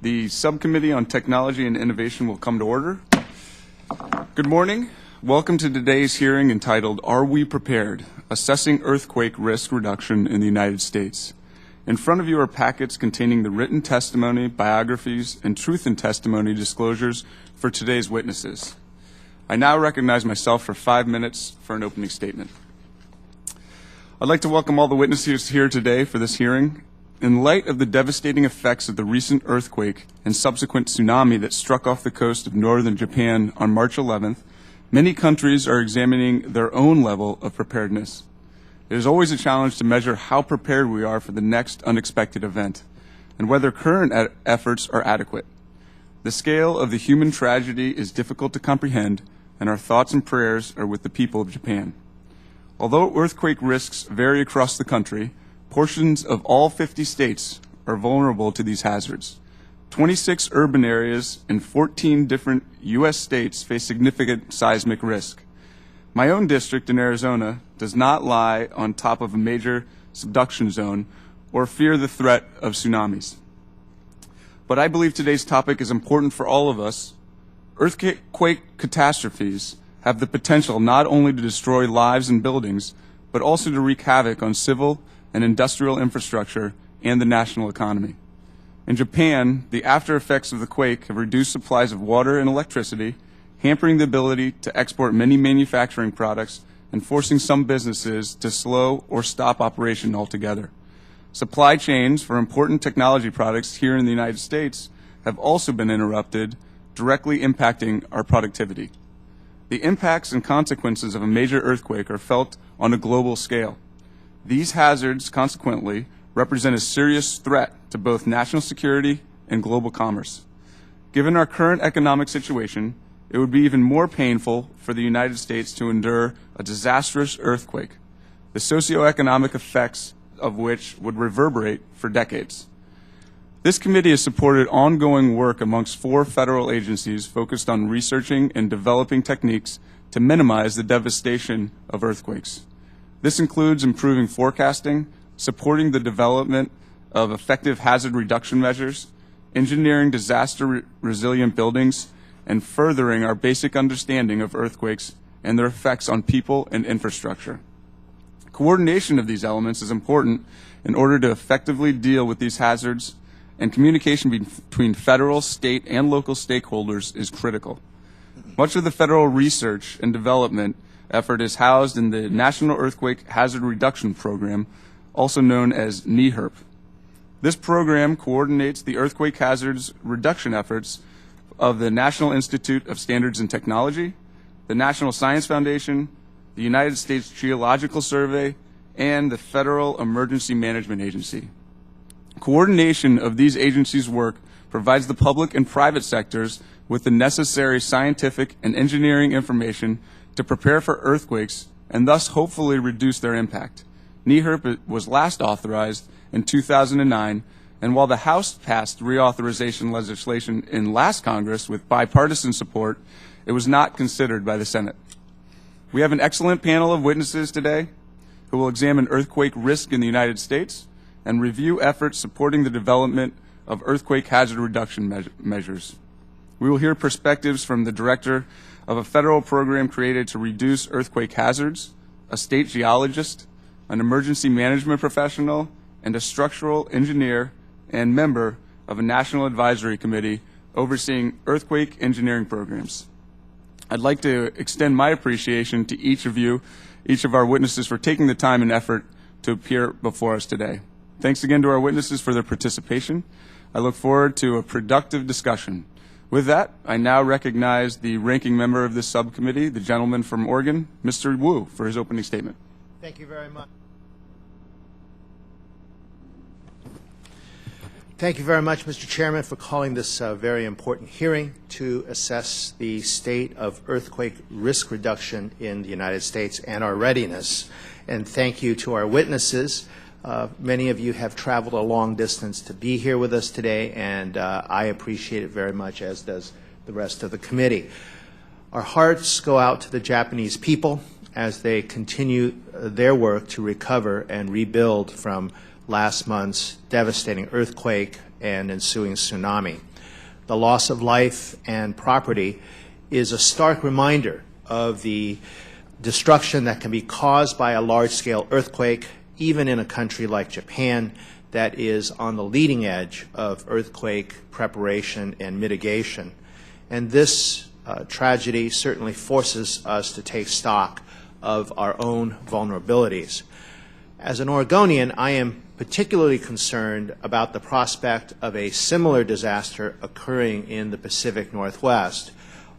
The Subcommittee on Technology and Innovation will come to order. Good morning. Welcome to today's hearing entitled, Are We Prepared? Assessing Earthquake Risk Reduction in the United States. In front of you are packets containing the written testimony, biographies, and truth in testimony disclosures for today's witnesses. I now recognize myself for 5 minutes for an opening statement. I'd like to welcome all the witnesses here today for this hearing. In light of the devastating effects of the recent earthquake and subsequent tsunami that struck off the coast of northern Japan on March 11th, many countries are examining their own level of preparedness. It is always a challenge to measure how prepared we are for the next unexpected event and whether current efforts are adequate. The scale of the human tragedy is difficult to comprehend, and our thoughts and prayers are with the people of Japan. Although earthquake risks vary across the country, portions of all 50 states are vulnerable to these hazards. 26 urban areas in 14 different U.S. states face significant seismic risk. My own district in Arizona does not lie on top of a major subduction zone or fear the threat of tsunamis. But I believe today's topic is important for all of us. Earthquake catastrophes have the potential not only to destroy lives and buildings, but also to wreak havoc on civil and industrial infrastructure and the national economy. In Japan, the after effects of the quake have reduced supplies of water and electricity, hampering the ability to export many manufacturing products and forcing some businesses to slow or stop operation altogether. Supply chains for important technology products here in the United States have also been interrupted, directly impacting our productivity. The impacts and consequences of a major earthquake are felt on a global scale. These hazards, consequently, represent a serious threat to both national security and global commerce. Given our current economic situation, it would be even more painful for the United States to endure a disastrous earthquake, the socioeconomic effects of which would reverberate for decades. This committee has supported ongoing work amongst 4 federal agencies focused on researching and developing techniques to minimize the devastation of earthquakes. This includes improving forecasting, supporting the development of effective hazard reduction measures, engineering disaster-resilient buildings, and furthering our basic understanding of earthquakes and their effects on people and infrastructure. Coordination of these elements is important in order to effectively deal with these hazards, and communication between federal, state, and local stakeholders is critical. Much of the federal research and development effort is housed in the National Earthquake Hazard Reduction Program, also known as NEHRP. This program coordinates the earthquake hazards reduction efforts of the National Institute of Standards and Technology, the National Science Foundation, the United States Geological Survey, and the Federal Emergency Management Agency. Coordination of these agencies' work provides the public and private sectors with the necessary scientific and engineering information to prepare for earthquakes and thus hopefully reduce their impact. NEHRP was last authorized in 2009, and while the House passed reauthorization legislation in last Congress with bipartisan support, it was not considered by the Senate. We have an excellent panel of witnesses today who will examine earthquake risk in the United States and review efforts supporting the development of earthquake hazard reduction measures. We will hear perspectives from the director of a federal program created to reduce earthquake hazards, a state geologist, an emergency management professional, and a structural engineer and member of a national advisory committee overseeing earthquake engineering programs. I'd like to extend my appreciation to each of our witnesses for taking the time and effort to appear before us today. Thanks again to our witnesses for their participation. I look forward to a productive discussion. With that, I now recognize the ranking member of this subcommittee, the gentleman from Oregon, Mr. Wu, for his opening statement. Thank you very much. Thank you very much, Mr. Chairman, for calling this very important hearing to assess the state of earthquake risk reduction in the United States and our readiness. And thank you to our witnesses. Many of you have traveled a long distance to be here with us today, and I appreciate it very much, as does the rest of the committee. Our hearts go out to the Japanese people as they continue their work to recover and rebuild from last month's devastating earthquake and ensuing tsunami. the loss of life and property is a stark reminder of the destruction that can be caused by a large-scale earthquake, even in a country like Japan that is on the leading edge of earthquake preparation and mitigation. And this tragedy certainly forces us to take stock of our own vulnerabilities. As an Oregonian, I am particularly concerned about the prospect of a similar disaster occurring in the Pacific Northwest.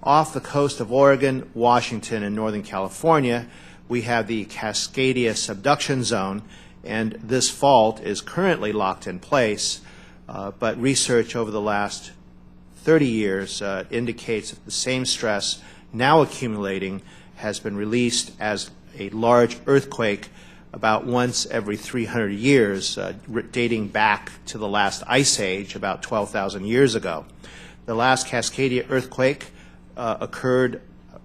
Off the coast of Oregon, Washington, and Northern California, we have the Cascadia subduction zone, and this fault is currently locked in place, but research over the last 30 years indicates that the same stress now accumulating has been released as a large earthquake about once every 300 years, dating back to the last ice age about 12,000 years ago. The last Cascadia earthquake occurred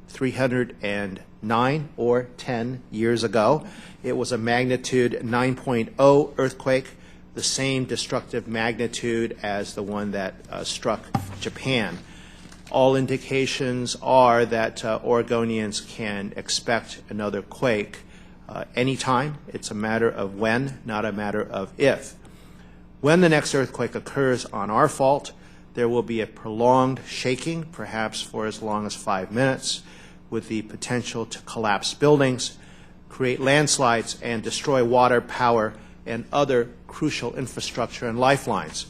309 or 10 years ago. It was a magnitude 9.0 earthquake, the same destructive magnitude as the one that struck Japan. All indications are that Oregonians can expect another quake anytime. It's a matter of when, not a matter of if. When the next earthquake occurs on our fault, there will be a prolonged shaking, perhaps for as long as 5 minutes, with the potential to collapse buildings, create landslides, and destroy water, power, and other crucial infrastructure and lifelines.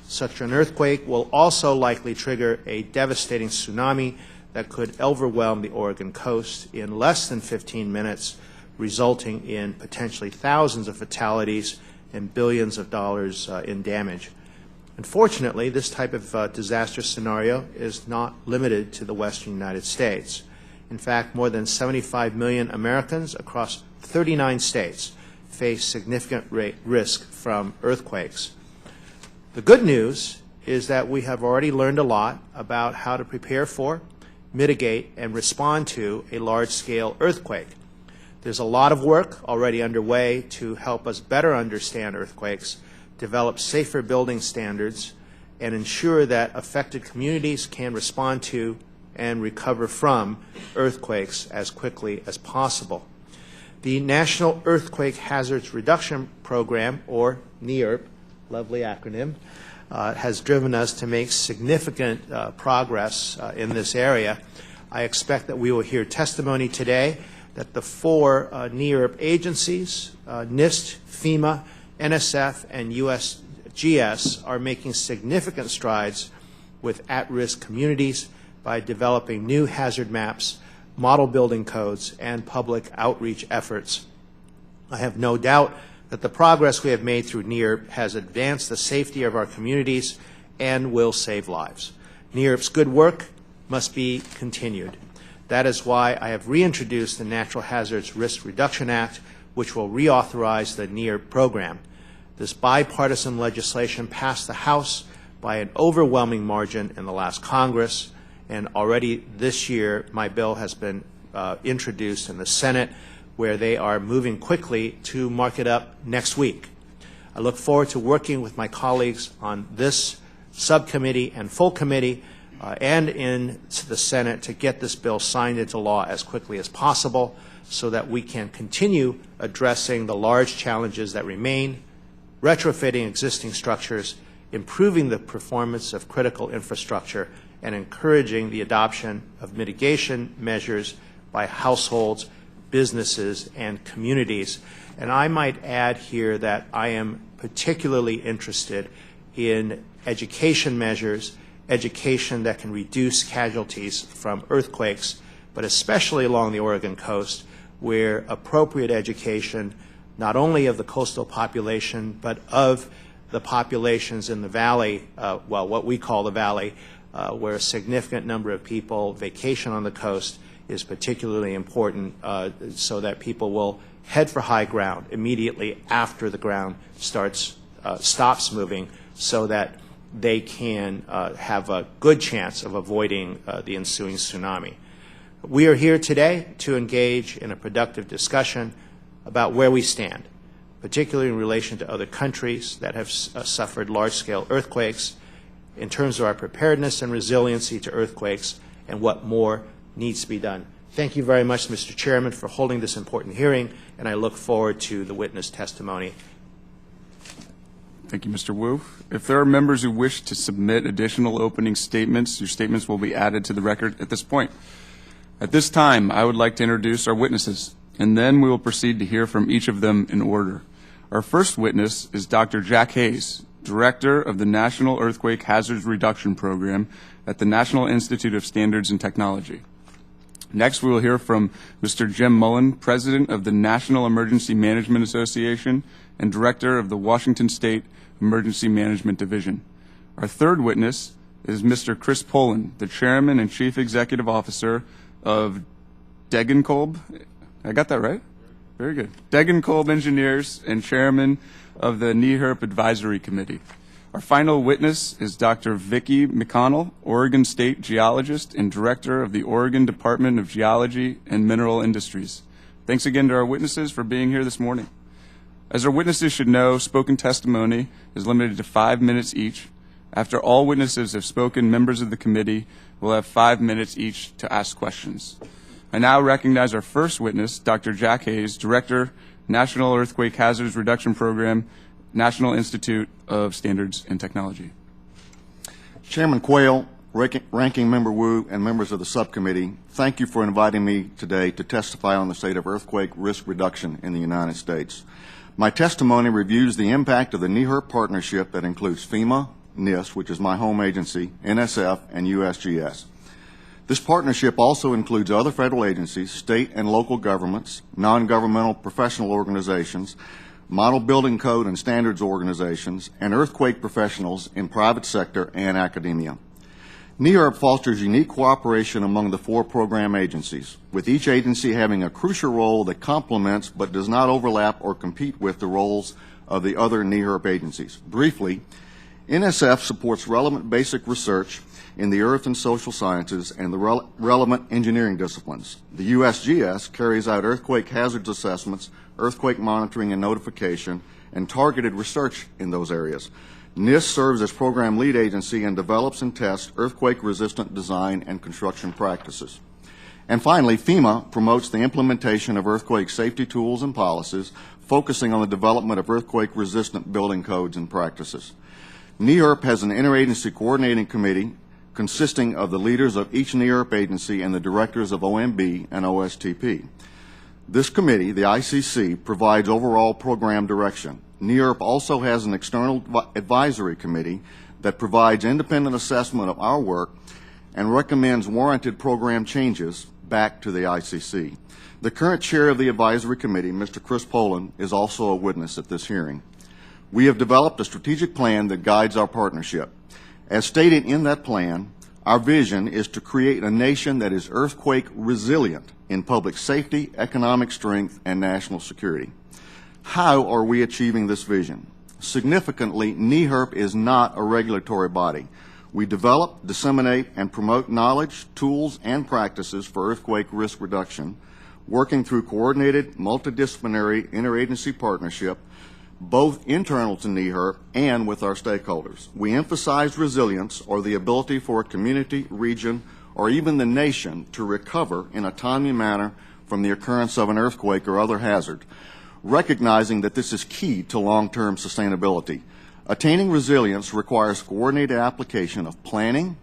Such an earthquake will also likely trigger a devastating tsunami that could overwhelm the Oregon coast in less than 15 minutes, resulting in potentially thousands of fatalities and billions of dollars in damage. Unfortunately, this type of disaster scenario is not limited to the western United States. In fact, more than 75 million Americans across 39 states face significant risk from earthquakes. The good news is that we have already learned a lot about how to prepare for, mitigate, and respond to a large-scale earthquake. There's a lot of work already underway to help us better understand earthquakes, develop safer building standards, and ensure that affected communities can respond to and recover from earthquakes as quickly as possible. The National Earthquake Hazards Reduction Program, or NERP, lovely acronym, has driven us to make significant progress in this area. I expect that we will hear testimony today that the four NERP agencies, NIST, FEMA, NSF, and USGS, are making significant strides with at-risk communities by developing new hazard maps, model building codes, and public outreach efforts. I have no doubt that the progress we have made through NERP has advanced the safety of our communities and will save lives. NERP's good work must be continued. That is why I have reintroduced the Natural Hazards Risk Reduction Act, which will reauthorize the NERP program. This bipartisan legislation passed the House by an overwhelming margin in the last Congress, and already this year my bill has been introduced in the Senate, where they are moving quickly to mark it up next week. I look forward to working with my colleagues on this subcommittee and full committee and in the Senate to get this bill signed into law as quickly as possible so that we can continue addressing the large challenges that remain, retrofitting existing structures, improving the performance of critical infrastructure, and encouraging the adoption of mitigation measures by households, businesses, and communities. And I might add here that I am particularly interested in education measures, education that can reduce casualties from earthquakes, but especially along the Oregon coast, where appropriate education, not only of the coastal population, but of the populations in the valley, well, what we call the valley, where a significant number of people vacation on the coast, is particularly important so that people will head for high ground immediately after the ground stops moving, so that they can have a good chance of avoiding the ensuing tsunami. We are here today to engage in a productive discussion about where we stand, particularly in relation to other countries that have suffered large-scale earthquakes, in terms of our preparedness and resiliency to earthquakes and what more needs to be done. Thank you very much, Mr. Chairman, for holding this important hearing, and I look forward to the witness testimony. Thank you, Mr. Wu. If there are members who wish to submit additional opening statements, your statements will be added to the record at this point. At this time, I would like to introduce our witnesses, and then we will proceed to hear from each of them in order. Our first witness is Dr. Jack Hayes, Director of the National Earthquake Hazards Reduction Program at the National Institute of Standards and Technology. Next, we will hear from Mr. Jim Mullen, President of the National Emergency Management Association and Director of the Washington State Emergency Management Division. Our third witness is Mr. Chris Poland, the Chairman and Chief Executive Officer of Degenkolb. I got that right? Very good. Degenkolb Engineers and Chairman of the NEHRP Advisory Committee. Our final witness is Dr. Vicki McConnell, Oregon State Geologist and Director of the Oregon Department of Geology and Mineral Industries. Thanks again to our witnesses for being here this morning. As our witnesses should know, spoken testimony is limited to 5 minutes each. After all witnesses have spoken, members of the committee will have 5 minutes each to ask questions. I now recognize our first witness, Dr. Jack Hayes, Director, National Earthquake Hazards Reduction Program, National Institute of Standards and Technology. Chairman Quayle, Ranking Member Wu, and members of the subcommittee, thank you for inviting me today to testify on the state of earthquake risk reduction in the United States. My testimony reviews the impact of the NEHRP partnership that includes FEMA, NIST, which is my home agency, NSF, and USGS. This partnership also includes other federal agencies, state and local governments, non-governmental professional organizations, model building code and standards organizations, and earthquake professionals in private sector and academia. NEHRP fosters unique cooperation among the 4 program agencies, with each agency having a crucial role that complements but does not overlap or compete with the roles of the other NEHRP agencies. Briefly, NSF supports relevant basic research in the earth and social sciences and the relevant engineering disciplines. The USGS carries out earthquake hazards assessments, earthquake monitoring and notification, and targeted research in those areas. NIST serves as program lead agency and develops and tests earthquake-resistant design and construction practices. And finally, FEMA promotes the implementation of earthquake safety tools and policies, focusing on the development of earthquake-resistant building codes and practices. NEHRP has an interagency coordinating committee consisting of the leaders of each NEHRP agency and the directors of OMB and OSTP. This committee, the ICC, provides overall program direction. NEHRP also has an external advisory committee that provides independent assessment of our work and recommends warranted program changes back to the ICC. The current chair of the advisory committee, Mr. Chris Poland, is also a witness at this hearing. We have developed a strategic plan that guides our partnership. As stated in that plan, our vision is to create a nation that is earthquake resilient in public safety, economic strength, and national security. How are we achieving this vision? Significantly, NEHRP is not a regulatory body. We develop, disseminate, and promote knowledge, tools, and practices for earthquake risk reduction, working through coordinated, multidisciplinary interagency partnership, both internal to NEHRP and with our stakeholders. We emphasize resilience, or the ability for a community, region, or even the nation to recover in a timely manner from the occurrence of an earthquake or other hazard, recognizing that this is key to long-term sustainability. Attaining resilience requires coordinated application of planning,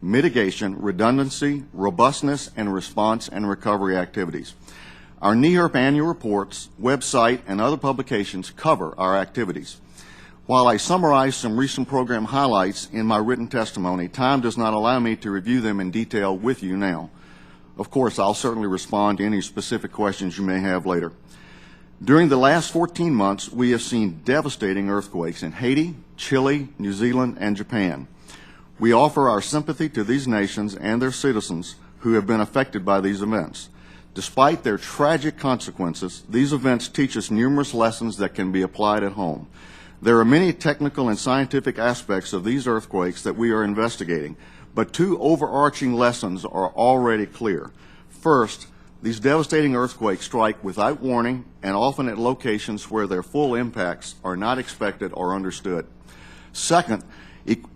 mitigation, redundancy, robustness, and response and recovery activities. Our NEHRP annual reports, website, and other publications cover our activities. While I summarize some recent program highlights in my written testimony, time does not allow me to review them in detail with you now. Of course, I'll certainly respond to any specific questions you may have later. During the last 14 months, we have seen devastating earthquakes in Haiti, Chile, New Zealand, and Japan. We offer our sympathy to these nations and their citizens who have been affected by these events. Despite their tragic consequences, these events teach us numerous lessons that can be applied at home. There are many technical and scientific aspects of these earthquakes that we are investigating, but 2 overarching lessons are already clear. First, these devastating earthquakes strike without warning and often at locations where their full impacts are not expected or understood. Second,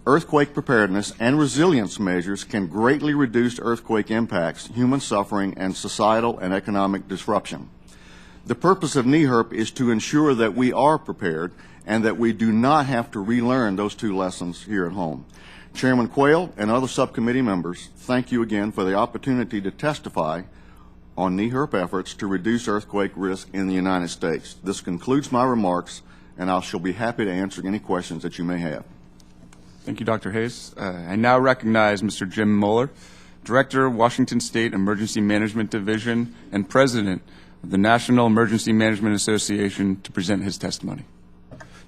Earthquake preparedness and resilience measures can greatly reduce earthquake impacts, human suffering, and societal and economic disruption. The purpose of NEHRP is to ensure that we are prepared and that we do not have to relearn those two lessons here at home. Chairman Quayle and other subcommittee members, thank you again for the opportunity to testify on NEHRP efforts to reduce earthquake risk in the United States. This concludes my remarks, and I shall be happy to answer any questions that you may have. Thank you, Dr. Hayes. I now recognize Mr. Jim Mueller, Director, Washington State Emergency Management Division and President of the National Emergency Management Association, to present his testimony.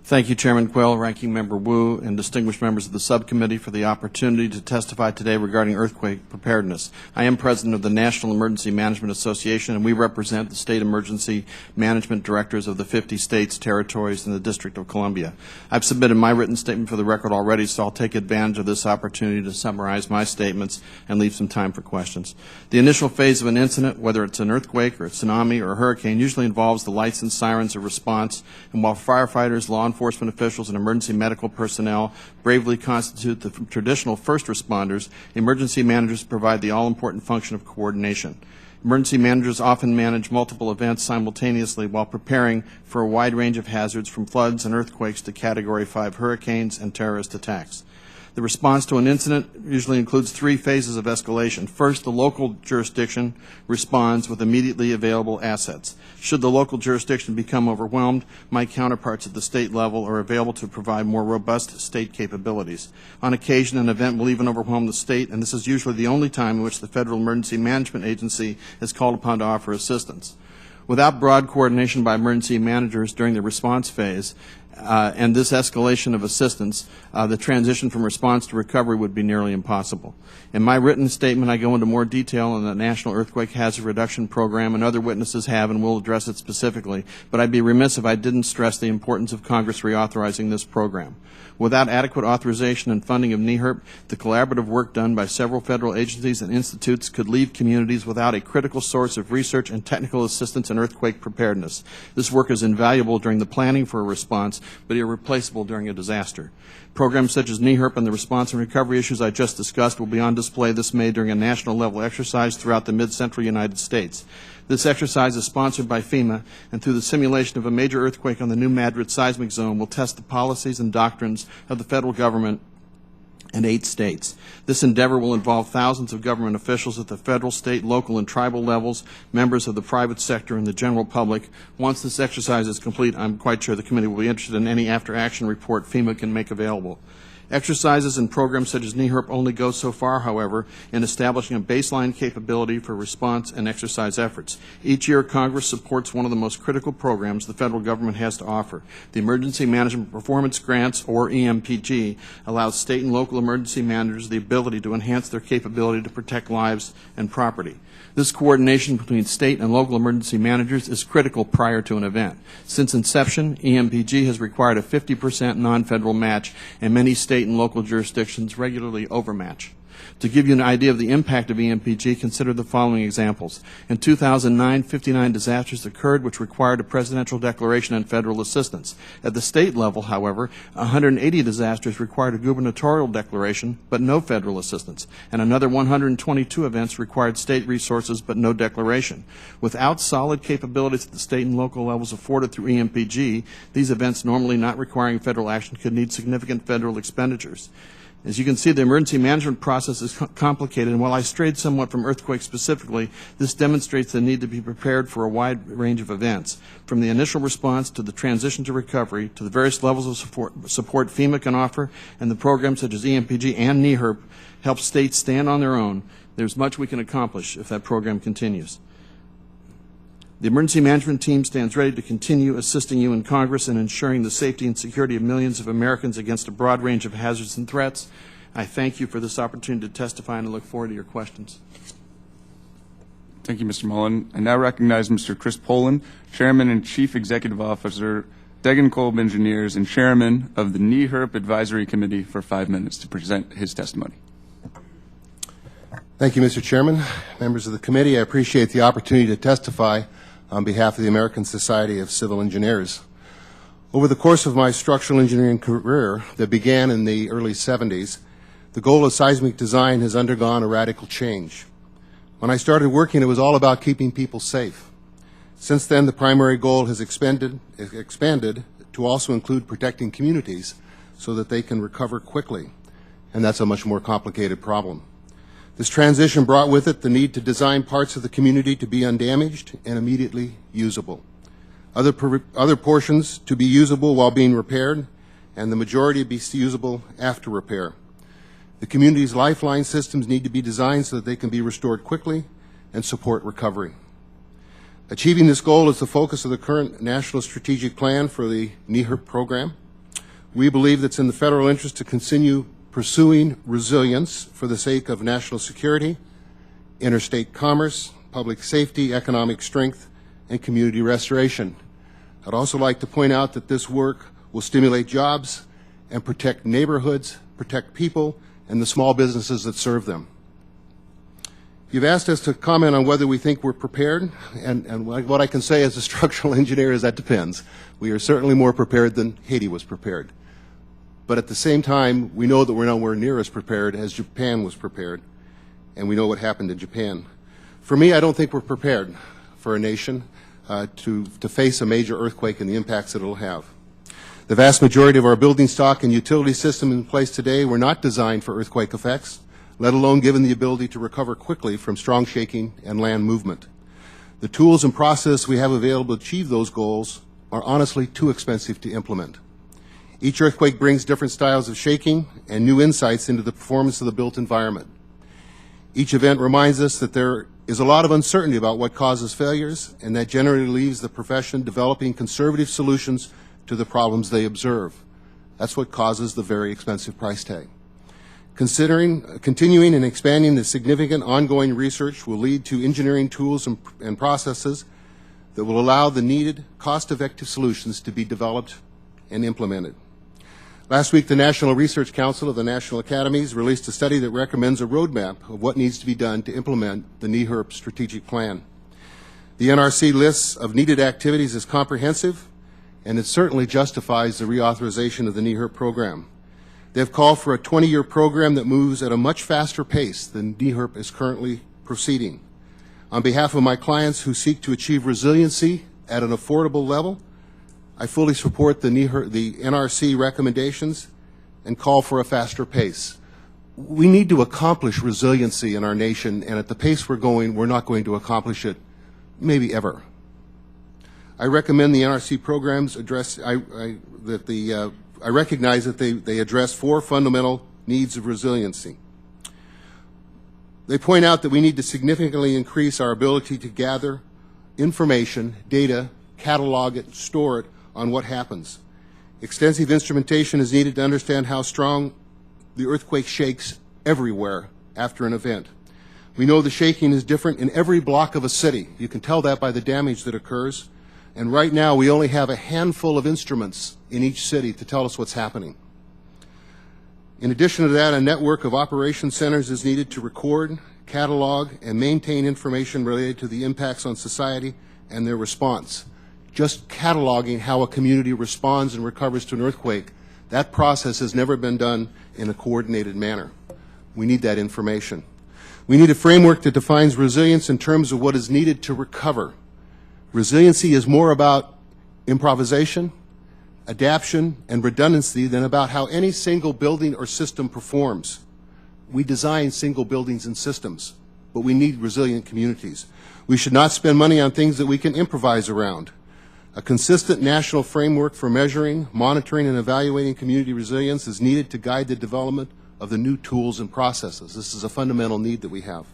Thank you, Chairman Quayle, Ranking Member Wu, and distinguished members of the subcommittee for the opportunity to testify today regarding earthquake preparedness. I am president of the National Emergency Management Association, and we represent the state emergency management directors of the 50 states, territories, and the District of Columbia. I've submitted my written statement for the record already, so I'll take advantage of this opportunity to summarize my statements and leave some time for questions. The initial phase of an incident, whether it's an earthquake or a tsunami or a hurricane, usually involves the lights and sirens of response, and while firefighters, law enforcement officials, and emergency medical personnel bravely constitute the traditional first responders, emergency managers provide the all-important function of coordination. Emergency managers often manage multiple events simultaneously while preparing for a wide range of hazards from floods and earthquakes to Category 5 hurricanes and terrorist attacks. The response to an incident usually includes three phases of escalation. First, the local jurisdiction responds with immediately available assets. Should the local jurisdiction become overwhelmed, my counterparts at the state level are available to provide more robust state capabilities. On occasion, an event will even overwhelm the state, and this is usually the only time in which the Federal Emergency Management Agency is called upon to offer assistance. Without broad coordination by emergency managers during the response phase, and this escalation of assistance, the transition from response to recovery would be nearly impossible. In my written statement, I go into more detail on the National Earthquake Hazard Reduction Program, and other witnesses have and will address it specifically, but I'd be remiss if I didn't stress the importance of Congress reauthorizing this program. Without adequate authorization and funding of NEHRP, the collaborative work done by several federal agencies and institutes could leave communities without a critical source of research and technical assistance in earthquake preparedness. This work is invaluable during the planning for a response, but irreplaceable during a disaster. Programs such as NEHRP and the response and recovery issues I just discussed will be on display this May during a national level exercise throughout the mid-central United States. This exercise is sponsored by FEMA, and through the simulation of a major earthquake on the New Madrid seismic zone will test the policies and doctrines of the federal government in 8 states. This endeavor will involve thousands of government officials at the federal, state, local, and tribal levels, members of the private sector, and the general public. Once this exercise is complete, I'm quite sure the committee will be interested in any after-action report FEMA can make available. Exercises and programs such as NEHRP only go so far, however, in establishing a baseline capability for response and exercise efforts. Each year, Congress supports one of the most critical programs the federal government has to offer. The Emergency Management Performance Grants, or EMPG, allows state and local emergency managers the ability to enhance their capability to protect lives and property. This coordination between state and local emergency managers is critical prior to an event. Since inception, EMPG has required a 50% non-federal match, and many state and local jurisdictions regularly overmatch. To give you an idea of the impact of EMPG, consider the following examples. In 2009, 59 disasters occurred which required a presidential declaration and federal assistance. At the state level, however, 180 disasters required a gubernatorial declaration but no federal assistance, and another 122 events required state resources but no declaration. Without solid capabilities at the state and local levels afforded through EMPG, these events normally not requiring federal action could need significant federal expenditures. As you can see, the emergency management process is complicated, and while I strayed somewhat from earthquakes specifically, this demonstrates the need to be prepared for a wide range of events. From the initial response to the transition to recovery to the various levels of support FEMA can offer, and the programs such as EMPG and NEHRP help states stand on their own, there's much we can accomplish if that program continues. The emergency management team stands ready to continue assisting you in Congress in ensuring the safety and security of millions of Americans against a broad range of hazards and threats. I thank you for this opportunity to testify and I look forward to your questions. Thank you, Mr. Mullen. I now recognize Mr. Chris Poland, Chairman and Chief Executive Officer, Degenkolb Engineers, and Chairman of the NEHRP Advisory Committee for 5 minutes to present his testimony. Thank you, Mr. Chairman. Members of the committee, I appreciate the opportunity to testify on behalf of the American Society of Civil Engineers. Over the course of my structural engineering career that began in the early 70s, the goal of seismic design has undergone a radical change. When I started working, it was all about keeping people safe. Since then, the primary goal has expanded to also include protecting communities so that they can recover quickly, and that's a much more complicated problem. This transition brought with it the need to design parts of the community to be undamaged and immediately usable, other portions to be usable while being repaired, and the majority be usable after repair. The community's lifeline systems need to be designed so that they can be restored quickly and support recovery. Achieving this goal is the focus of the current National Strategic Plan for the NEHRP program. We believe that it's in the federal interest to continue pursuing resilience for the sake of national security, interstate commerce, public safety, economic strength, and community restoration. I'd also like to point out that this work will stimulate jobs and protect neighborhoods, protect people, and the small businesses that serve them. You've asked us to comment on whether we think we're prepared, and what I can say as a structural engineer is that depends. We are certainly more prepared than Haiti was prepared. But at the same time, we know that we're nowhere near as prepared as Japan was prepared, and we know what happened in Japan. For me, I don't think we're prepared for a nation to face a major earthquake and the impacts that it will have. The vast majority of our building stock and utility system in place today were not designed for earthquake effects, let alone given the ability to recover quickly from strong shaking and land movement. The tools and process we have available to achieve those goals are honestly too expensive to implement. Each earthquake brings different styles of shaking and new insights into the performance of the built environment. Each event reminds us that there is a lot of uncertainty about what causes failures, and that generally leaves the profession developing conservative solutions to the problems they observe. That's what causes the very expensive price tag. Continuing and expanding the significant ongoing research will lead to engineering tools and processes that will allow the needed cost-effective solutions to be developed and implemented. Last week, the National Research Council of the National Academies released a study that recommends a roadmap of what needs to be done to implement the NEHRP strategic plan. The NRC list of needed activities is comprehensive, and it certainly justifies the reauthorization of the NEHRP program. They have called for a 20-year program that moves at a much faster pace than NEHRP is currently proceeding. On behalf of my clients who seek to achieve resiliency at an affordable level, I fully support the NRC recommendations and call for a faster pace. We need to accomplish resiliency in our nation, and at the pace we're going, we're not going to accomplish it maybe ever. I recommend the NRC programs address, I recognize that they address 4 fundamental needs of resiliency. They point out that we need to significantly increase our ability to gather information, data, catalog it, store it on what happens. Extensive instrumentation is needed to understand how strong the earthquake shakes everywhere after an event. We know the shaking is different in every block of a city. You can tell that by the damage that occurs. And right now, we only have a handful of instruments in each city to tell us what's happening. In addition to that, a network of operation centers is needed to record, catalog, and maintain information related to the impacts on society and their response. Just cataloging how a community responds and recovers to an earthquake, that process has never been done in a coordinated manner. We need that information. We need a framework that defines resilience in terms of what is needed to recover. Resiliency is more about improvisation, adaptation, and redundancy than about how any single building or system performs. We design single buildings and systems, but we need resilient communities. We should not spend money on things that we can improvise around. A consistent national framework for measuring, monitoring, and evaluating community resilience is needed to guide the development of the new tools and processes. This is a fundamental need that we have.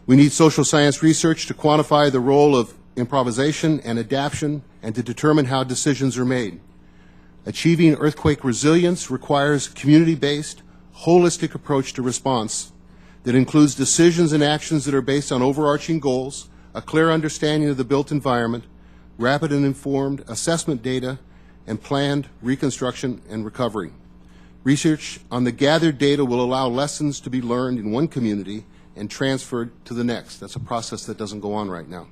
We need social science research to quantify the role of improvisation and adaptation and to determine how decisions are made. Achieving earthquake resilience requires a community-based, holistic approach to response that includes decisions and actions that are based on overarching goals, a clear understanding of the built environment, rapid and informed assessment data, and planned reconstruction and recovery. Research on the gathered data will allow lessons to be learned in one community and transferred to the next. That's a process that doesn't go on right now.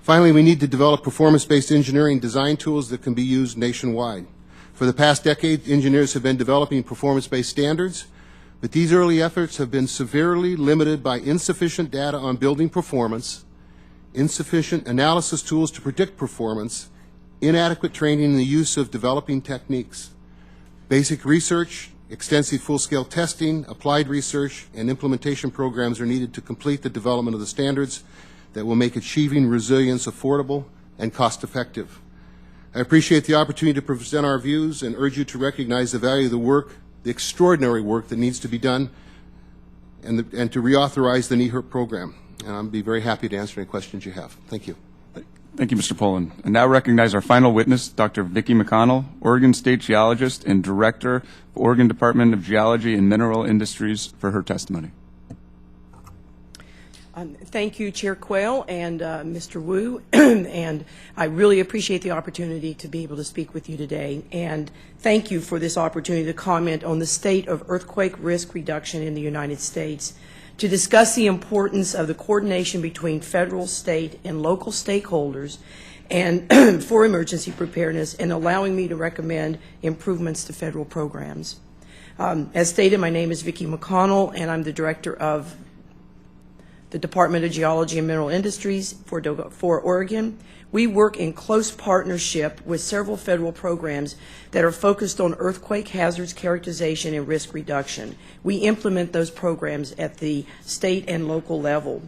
Finally, we need to develop performance-based engineering design tools that can be used nationwide. For the past decade, engineers have been developing performance-based standards, but these early efforts have been severely limited by insufficient data on building performance, insufficient analysis tools to predict performance, inadequate training in the use of developing techniques. Basic research, extensive full-scale testing, applied research, and implementation programs are needed to complete the development of the standards that will make achieving resilience affordable and cost-effective. I appreciate the opportunity to present our views and urge you to recognize the value of the work, the extraordinary work that needs to be done, and to reauthorize the NEHRP program. And I'll be very happy to answer any questions you have. Thank you. Thank you, Mr. Poland. And now recognize our final witness, Dr. Vicki McConnell, Oregon State Geologist and Director of Oregon Department of Geology and Mineral Industries, for her testimony. Thank you, Chair Quayle and Mr. Wu, and I really appreciate the opportunity to be able to speak with you today. And thank you for this opportunity to comment on the state of earthquake risk reduction in the United States, to discuss the importance of the coordination between federal, state, and local stakeholders and for emergency preparedness, and allowing me to recommend improvements to federal programs. As stated, my name is Vicki McConnell, and I'm the Director of the Department of Geology and Mineral Industries for Oregon. We work in close partnership with several federal programs that are focused on earthquake hazards characterization and risk reduction. We implement those programs at the state and local level.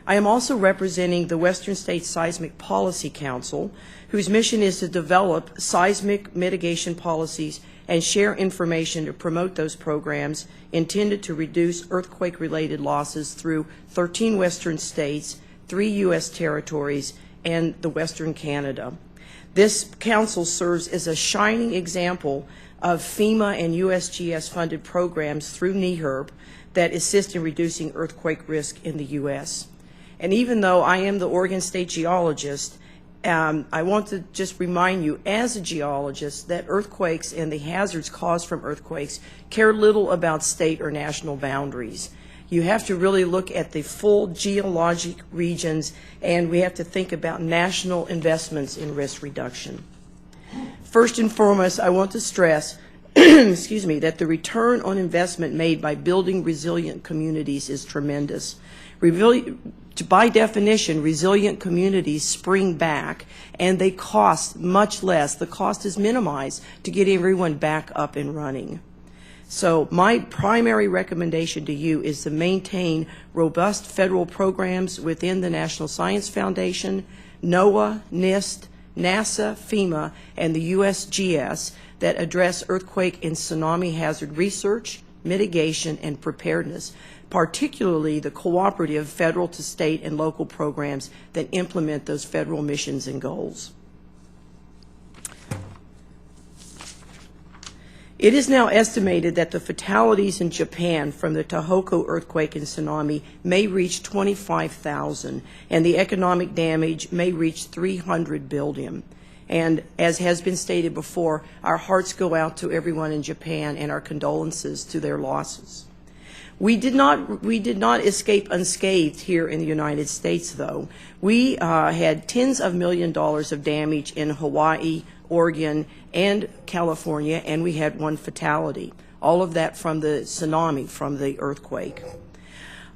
I am also representing the Western States Seismic Policy Council, whose mission is to develop seismic mitigation policies and share information to promote those programs intended to reduce earthquake-related losses through 13 Western states, 3 U.S. territories, and the Western Canada. This council serves as a shining example of FEMA and USGS-funded programs through NEHRP that assist in reducing earthquake risk in the U.S. And even though I am the Oregon State Geologist, I want to just remind you, as a geologist, that earthquakes and the hazards caused from earthquakes care little about state or national boundaries. You have to really look at the full geologic regions, and we have to think about national investments in risk reduction. First and foremost, I want to stress excuse me, that the return on investment made by building resilient communities is tremendous. By definition, resilient communities spring back, and they cost much less. The cost is minimized to get everyone back up and running. So my primary recommendation to you is to maintain robust federal programs within the National Science Foundation, NOAA, NIST, NASA, FEMA, and the USGS that address earthquake and tsunami hazard research, mitigation, and preparedness, particularly the cooperative federal to state and local programs that implement those federal missions and goals. It is now estimated that the fatalities in Japan from the Tohoku earthquake and tsunami may reach 25,000, and the economic damage may reach $300 billion. And as has been stated before, our hearts go out to everyone in Japan and our condolences to their losses. We did not escape unscathed here in the United States, though. We had tens of millions of dollars of damage in Hawaii, Oregon, and California, and we had one fatality. All of that from the tsunami, from the earthquake.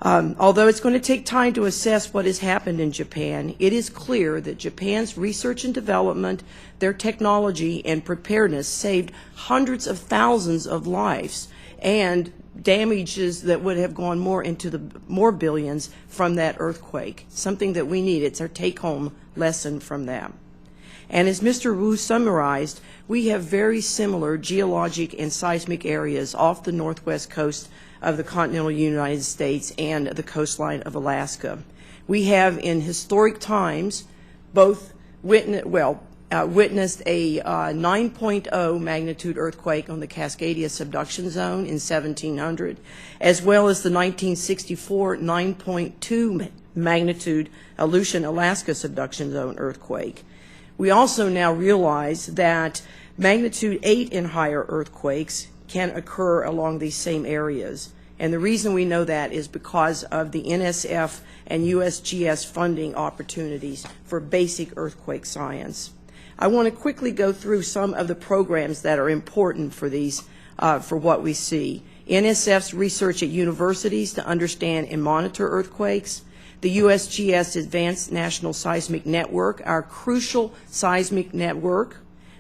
Although it's going to take time to assess what has happened in Japan, it is clear that Japan's research and development, their technology, and preparedness saved hundreds of thousands of lives and damages that would have gone more into the more billions from that earthquake, something that we need. It's our take-home lesson from that. And as Mr. Wu summarized, we have very similar geologic and seismic areas off the northwest coast of the continental United States and the coastline of Alaska. We have in historic times both witnessed a 9.0 magnitude earthquake on the Cascadia subduction zone in 1700, as well as the 1964 9.2 magnitude Aleutian, Alaska subduction zone earthquake. We also now realize that magnitude 8 and higher earthquakes can occur along these same areas. And the reason we know that is because of the NSF and USGS funding opportunities for basic earthquake science. I want to quickly go through some of the programs that are important for these, for what we see. NSF's research at universities to understand and monitor earthquakes, the USGS Advanced National Seismic Network, our crucial seismic network,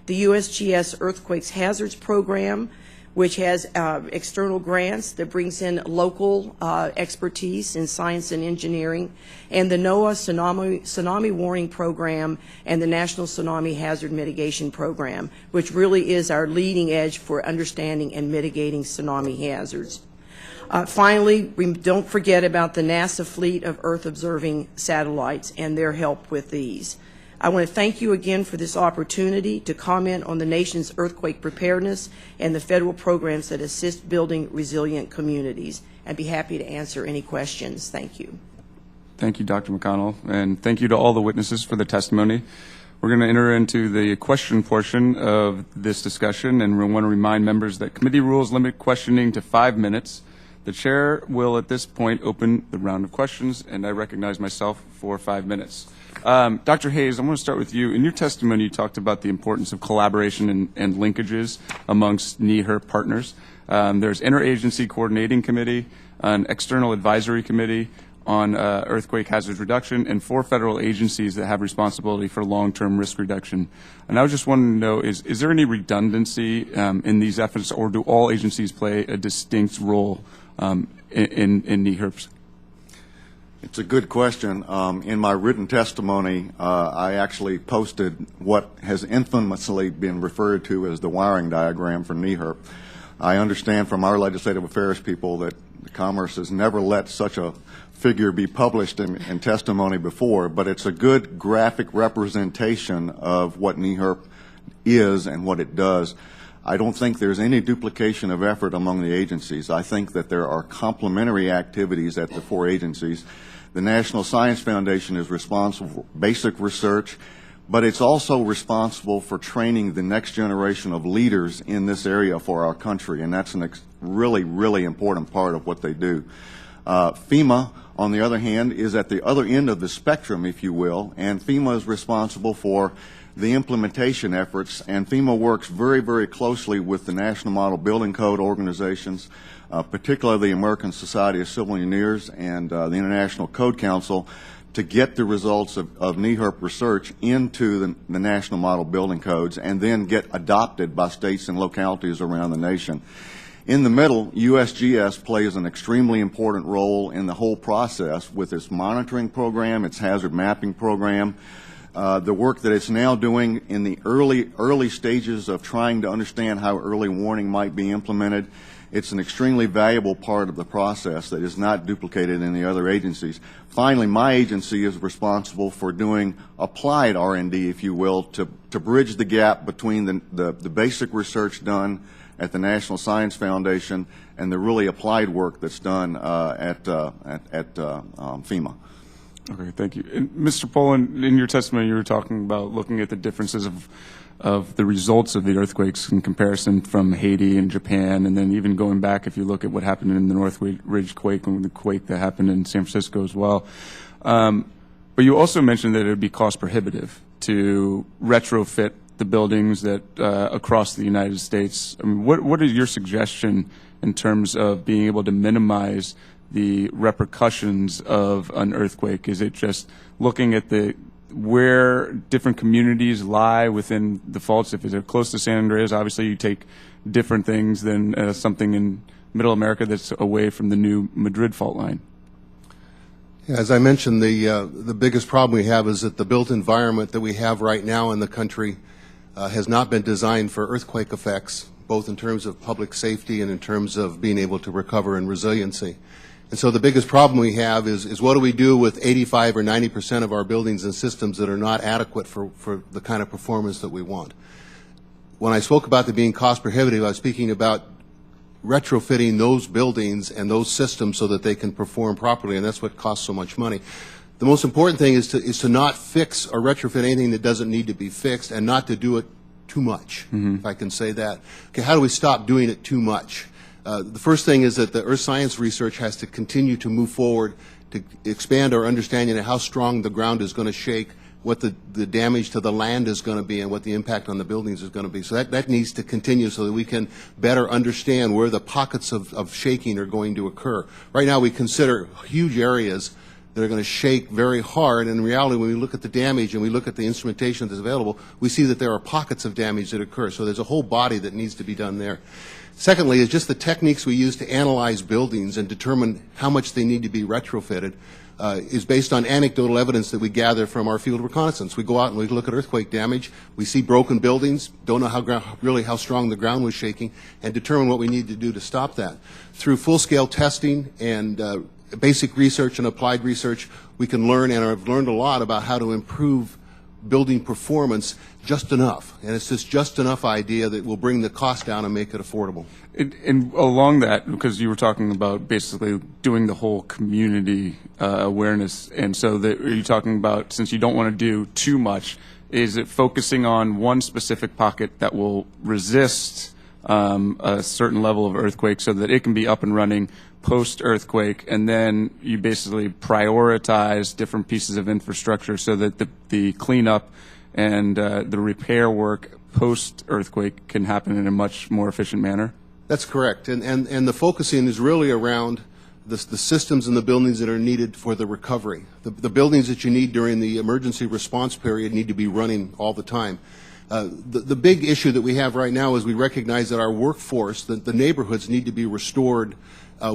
the USGS Earthquakes Hazards Program, which has external grants that brings in local expertise in science and engineering, and the NOAA Tsunami Warning Program and the National Tsunami Hazard Mitigation Program, which really is our leading edge for understanding and mitigating tsunami hazards. Finally, don't forget about the NASA fleet of Earth-observing satellites and their help with these. I want to thank you again for this opportunity to comment on the nation's earthquake preparedness and the federal programs that assist building resilient communities. I'd be happy to answer any questions. Thank you. Thank you, Dr. McConnell, and thank you to all the witnesses for the testimony. We're going to enter into the question portion of this discussion, and we want to remind members that committee rules limit questioning to 5 minutes. The chair will at this point open the round of questions, and I recognize myself for 5 minutes. Dr. Hayes, I'm going to start with you. In your testimony, you talked about the importance of collaboration and linkages amongst NEHRP partners. There's interagency coordinating committee, an external advisory committee on earthquake hazard reduction, and 4 federal agencies that have responsibility for long-term risk reduction. And I just wanted to know, is there any redundancy in these efforts, or do all agencies play a distinct role in NEHRPs? It's a good question. In my written testimony, I actually posted what has infamously been referred to as the wiring diagram for NEHRP. I understand from our legislative affairs people that Commerce has never let such a figure be published in testimony before, but it's a good graphic representation of what NEHRP is and what it does. I don't think there's any duplication of effort among the agencies. I think that there are complementary activities at the 4 agencies. The National Science Foundation is responsible for basic research, but it's also responsible for training the next generation of leaders in this area for our country, and that's a really, really important part of what they do. FEMA, on the other hand, is at the other end of the spectrum, if you will, and FEMA is responsible for the implementation efforts, and FEMA works very, very closely with the National Model Building Code organizations, particularly the American Society of Civil Engineers and the International Code Council, to get the results of NEHRP research into the National Model Building Codes and then get adopted by states and localities around the nation. In the middle, USGS plays an extremely important role in the whole process with its monitoring program, its hazard mapping program, the work that it's now doing in the early stages of trying to understand how early warning might be implemented. It's an extremely valuable part of the process that is not duplicated in the other agencies. Finally, my agency is responsible for doing applied R&D, if you will, to bridge the gap between the basic research done at the National Science Foundation and the really applied work that's done at FEMA. Okay, thank you. And Mr. Poland, in your testimony, you were talking about looking at the differences of the results of the earthquakes in comparison from Haiti and Japan, and then even going back, if you look at what happened in the Northridge quake and the quake that happened in San Francisco as well. But you also mentioned that it would be cost prohibitive to retrofit the buildings that across the United States. I mean, what is your suggestion in terms of being able to minimize the repercussions of an earthquake? Is it just looking at where different communities lie within the faults? If they're close to San Andreas, obviously you take different things than something in Middle America that's away from the new Madrid fault line. As I mentioned, the biggest problem we have is that the built environment that we have right now in the country has not been designed for earthquake effects, both in terms of public safety and in terms of being able to recover and resiliency. And so the biggest problem we have is what do we do with 85 or 90% of our buildings and systems that are not adequate for the kind of performance that we want. When I spoke about the being cost prohibitive, I was speaking about retrofitting those buildings and those systems so that they can perform properly, and that's what costs so much money. The most important thing is to not fix or retrofit anything that doesn't need to be fixed, and not to do it too much, if I can say that. Okay, how do we stop doing it too much? The first thing is that the earth science research has to continue to move forward to expand our understanding of how strong the ground is going to shake, what the damage to the land is going to be, and what the impact on the buildings is going to be. So that needs to continue so that we can better understand where the pockets of shaking are going to occur. Right now we consider huge areas that are going to shake very hard, and in reality when we look at the damage and we look at the instrumentation that's available, we see that there are pockets of damage that occur. So there's a whole body that needs to be done there. Secondly, is just the techniques we use to analyze buildings and determine how much they need to be retrofitted is based on anecdotal evidence that we gather from our field reconnaissance. We go out and we look at earthquake damage, we see broken buildings, don't know how strong the ground was shaking, and determine what we need to do to stop that. Through full-scale testing and basic research and applied research, we can learn, and I've learned a lot about how to improve building performance just enough. And it's this just enough idea that will bring the cost down and make it affordable. And along that, because you were talking about basically doing the whole community awareness, and so that are you talking about, since you don't want to do too much, is it focusing on one specific pocket that will resist a certain level of earthquake so that it can be up and running post-earthquake, and then you basically prioritize different pieces of infrastructure so that the cleanup and the repair work post-earthquake can happen in a much more efficient manner? That's correct. And the focusing is really around the systems and the buildings that are needed for the recovery. The buildings that you need during the emergency response period need to be running all the time. The big issue that we have right now is we recognize that our workforce, the neighborhoods need to be restored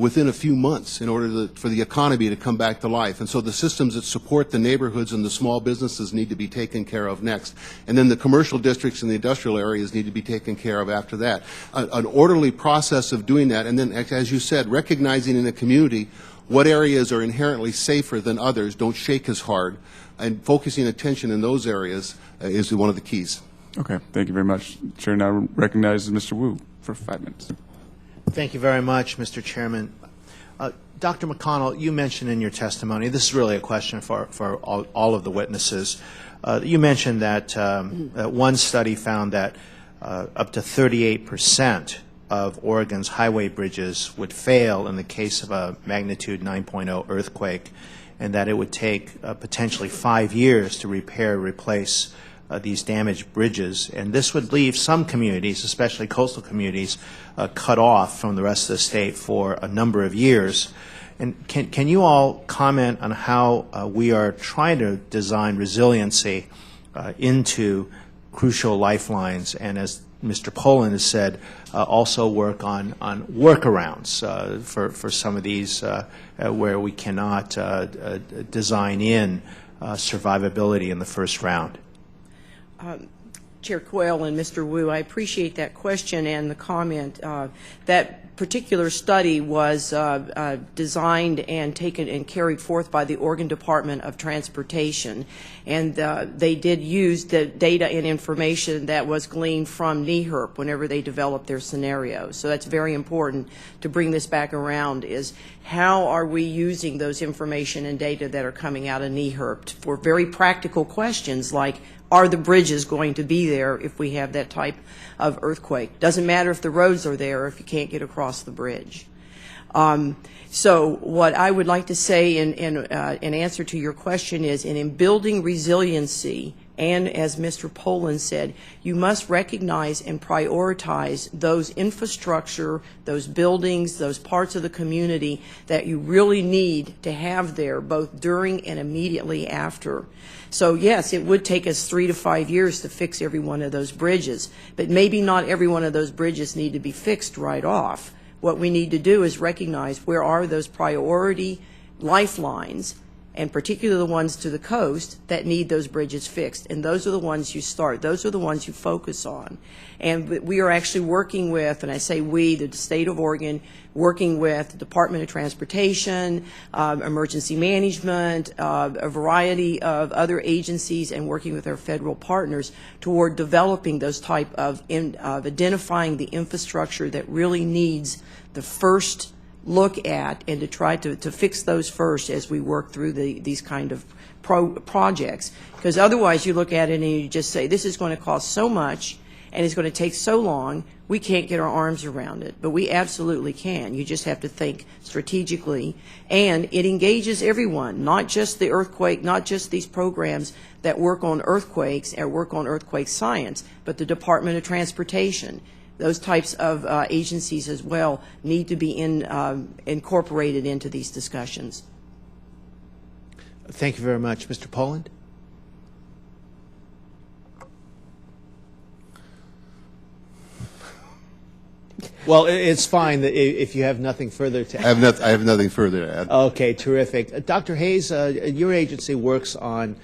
within a few months in order for the economy to come back to life. And so the systems that support the neighborhoods and the small businesses need to be taken care of next. And then the commercial districts and the industrial areas need to be taken care of after that. An orderly process of doing that, and then, as you said, recognizing in a community what areas are inherently safer than others, don't shake as hard, and focusing attention in those areas is one of the keys. Okay, thank you very much. Chair now recognizes Mr. Wu for 5 minutes. Thank you very much, Mr. Chairman. Dr. McConnell, you mentioned in your testimony, this is really a question for all of the witnesses, you mentioned that one study found that up to 38% of Oregon's highway bridges would fail in the case of a magnitude 9.0 earthquake, and that it would take potentially 5 years to repair, replace these damaged bridges, and this would leave some communities, especially coastal communities, cut off from the rest of the state for a number of years. And can you all comment on how we are trying to design resiliency into crucial lifelines, and as Mr. Poland has said, also work on workarounds for some of these where we cannot design in survivability in the first round? Chair Quayle and Mr. Wu, I appreciate that question and the comment. That particular study was designed and taken and carried forth by the Oregon Department of Transportation, and they did use the data and information that was gleaned from NEHRP whenever they developed their scenarios. So that's very important to bring this back around, is how are we using those information and data that are coming out of NEHRP for very practical questions like, are the bridges going to be there if we have that type of earthquake? Doesn't matter if the roads are there if you can't get across the bridge. So what I would like to say in answer to your question is, in building resiliency, and as Mr. Poland said, you must recognize and prioritize those infrastructure, those buildings, those parts of the community that you really need to have there, both during and immediately after. So yes, it would take us 3 to 5 years to fix every one of those bridges, but maybe not every one of those bridges need to be fixed right off. What we need to do is recognize where are those priority lifelines, and particularly the ones to the coast that need those bridges fixed. And those are the ones you start. Those are the ones you focus on. And we are actually working with, and I say we, the state of Oregon, working with the Department of Transportation, Emergency Management, a variety of other agencies, and working with our federal partners toward developing those type of identifying the infrastructure that really needs the first look at, and to try to fix those first as we work through these kind of projects. Because otherwise you look at it and you just say, this is going to cost so much, and it's going to take so long, we can't get our arms around it. But we absolutely can. You just have to think strategically, and it engages everyone, not just the earthquake, not just these programs that work on earthquakes or work on earthquake science, but the Department of Transportation. Those types of agencies as well need to be incorporated into these discussions. Thank you very much. Mr. Poland? Well, it's fine if you have nothing further to add. I have nothing further to add. Okay, terrific. Dr. Hayes, your agency works on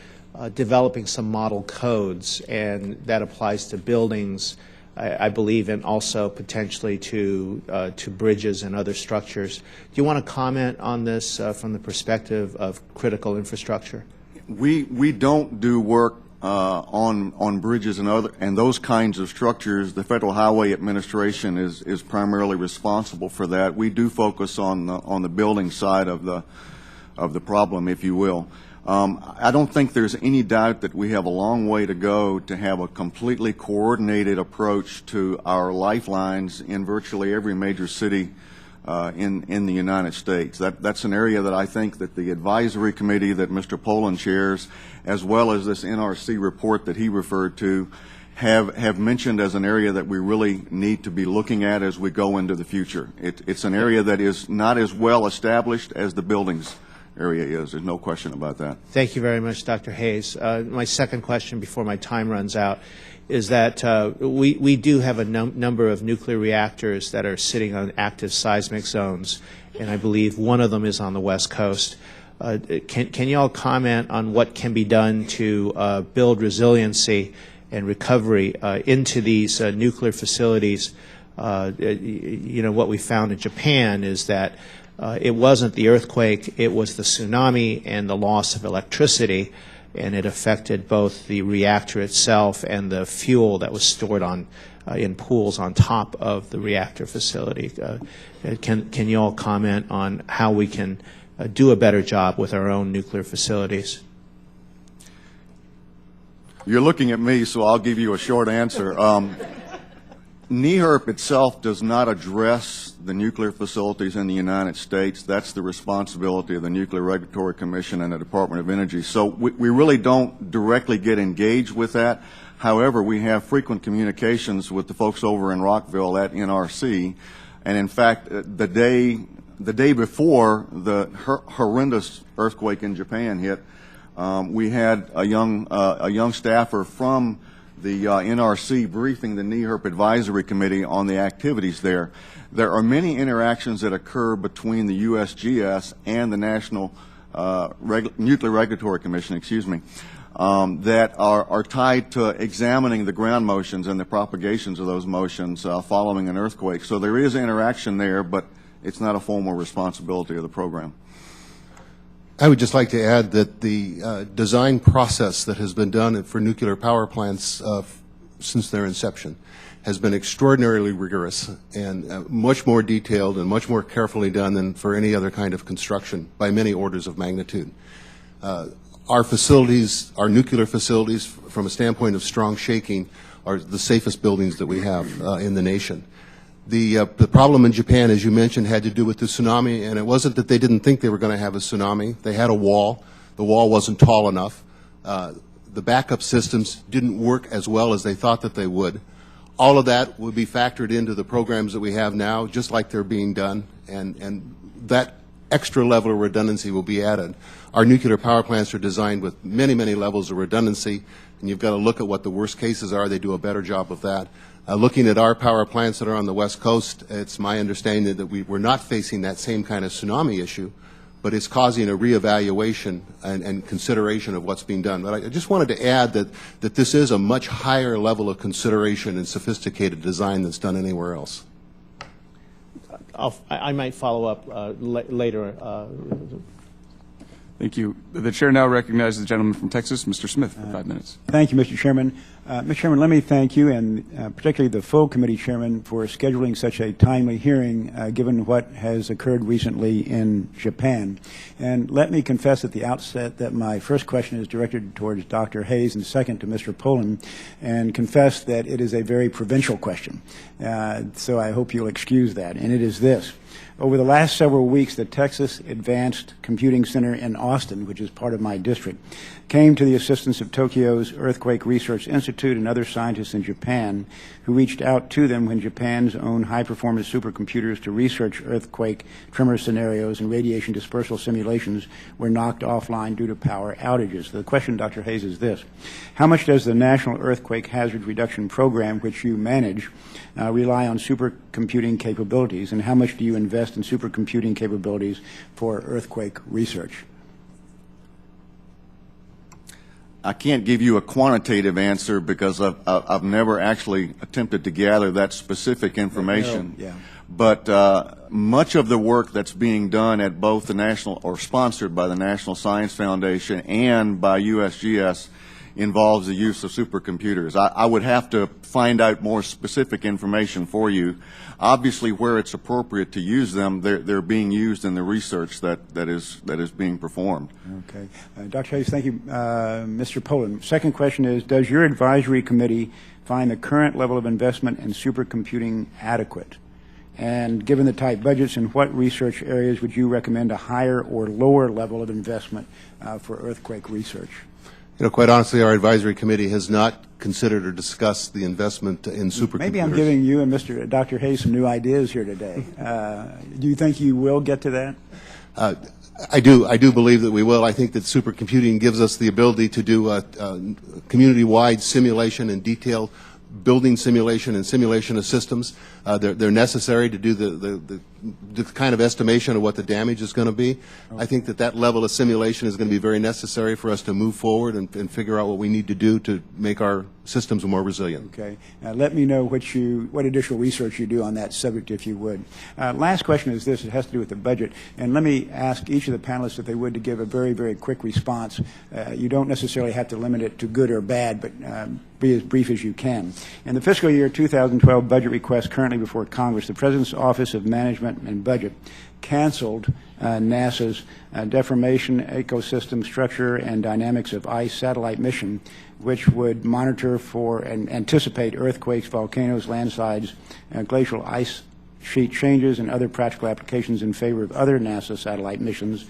developing some model codes, and that applies to buildings, I believe, and also potentially to bridges and other structures. Do you want to comment on this from the perspective of critical infrastructure? We don't do work on bridges and those kinds of structures. The Federal Highway Administration is primarily responsible for that. We do focus on the building side of the problem, if you will. I don't think there's any doubt that we have a long way to go to have a completely coordinated approach to our lifelines in virtually every major city in the United States. That's an area that I think that the advisory committee that Mr. Poland chairs, as well as this NRC report that he referred to, have mentioned as an area that we really need to be looking at as we go into the future. It's an area that is not as well established as the buildings area is. There's no question about that. Thank you very much, Dr. Hayes. My second question before my time runs out is that we do have a number of nuclear reactors that are sitting on active seismic zones, and I believe one of them is on the West Coast. Can you all comment on what can be done to build resiliency and recovery into these nuclear facilities? You know, what we found in Japan is that it wasn't the earthquake, it was the tsunami and the loss of electricity, and it affected both the reactor itself and the fuel that was stored in pools on top of the reactor facility. Can you all comment on how we can do a better job with our own nuclear facilities? You're looking at me, so I'll give you a short answer. NEHRP itself does not address the nuclear facilities in the United States. That's the responsibility of the Nuclear Regulatory Commission and the Department of Energy. So we really don't directly get engaged with that. However, we have frequent communications with the folks over in Rockville at NRC. And in fact, the day before the horrendous earthquake in Japan hit, we had a young staffer from the NRC briefing the NEHRP Advisory Committee on the activities there. There are many interactions that occur between the USGS and the National Nuclear Regulatory Commission, that are tied to examining the ground motions and the propagations of those motions following an earthquake. So there is interaction there, but it's not a formal responsibility of the program. I would just like to add that the design process that has been done for nuclear power plants since their inception has been extraordinarily rigorous and much more detailed and much more carefully done than for any other kind of construction by many orders of magnitude. Our facilities, our nuclear facilities, from a standpoint of strong shaking, are the safest buildings that we have in the nation. The problem in Japan, as you mentioned, had to do with the tsunami, and it wasn't that they didn't think they were going to have a tsunami. They had a wall. The wall wasn't tall enough. The backup systems didn't work as well as they thought that they would. All of that would be factored into the programs that we have now, just like they're being done, and that extra level of redundancy will be added. Our nuclear power plants are designed with many, many levels of redundancy, and you've got to look at what the worst cases are. They do a better job of that. Looking at our power plants that are on the West Coast, it's my understanding that we're not facing that same kind of tsunami issue, but it's causing a reevaluation and consideration of what's being done. But I just wanted to add that this is a much higher level of consideration and sophisticated design that's done anywhere else. I might follow up later. Thank you. The chair now recognizes the gentleman from Texas, Mr. Smith, for 5 minutes. Thank you, Mr. Chairman. Mr. Chairman, let me thank you and particularly the full committee chairman for scheduling such a timely hearing given what has occurred recently in Japan. And let me confess at the outset that my first question is directed towards Dr. Hayes and second to Mr. Poland, and confess that it is a very provincial question. So I hope you'll excuse that. And it is this. Over the last several weeks, the Texas Advanced Computing Center in Austin, which is part of my district, came to the assistance of Tokyo's Earthquake Research Institute and other scientists in Japan who reached out to them when Japan's own high-performance supercomputers to research earthquake tremor scenarios and radiation dispersal simulations were knocked offline due to power outages. The question, Dr. Hayes, is this. How much does the National Earthquake Hazard Reduction Program, which you manage, rely on supercomputing capabilities, and how much do you invest in supercomputing capabilities for earthquake research? I can't give you a quantitative answer because I've never actually attempted to gather that specific information. Yeah. But much of the work that's being done at both the national, or sponsored by the National Science Foundation and by USGS, involves the use of supercomputers. I would have to find out more specific information for you. Obviously, where it's appropriate to use them, they're being used in the research that is being performed. Okay. Dr. Hayes, thank you. Mr. Poland, second question is, does your advisory committee find the current level of investment in supercomputing adequate? And given the tight budgets, in what research areas would you recommend a higher or lower level of investment for earthquake research? You know, quite honestly, our advisory committee has not considered or discussed the investment in supercomputers. Maybe I'm giving you and Dr. Hayes some new ideas here today. Do you think you will get to that? I do believe that we will. I think that supercomputing gives us the ability to do community-wide simulation and detailed building simulation and simulation of systems. They're necessary to do the kind of estimation of what the damage is going to be. Okay. I think that level of simulation is going to be very necessary for us to move forward and figure out what we need to do to make our systems more resilient. Okay. Let me know what additional research you do on that subject, if you would. Last question is this. It has to do with the budget. And let me ask each of the panelists, if they would, to give a very, very quick response. You don't necessarily have to limit it to good or bad, but be as brief as you can. In the fiscal year 2012 budget request currently before Congress, the President's Office of Management and Budget canceled NASA's Deformation, Ecosystem Structure, and Dynamics of Ice satellite mission, which would monitor for and anticipate earthquakes, volcanoes, landslides, glacial ice sheet changes, and other practical applications in favor of other NASA satellite missions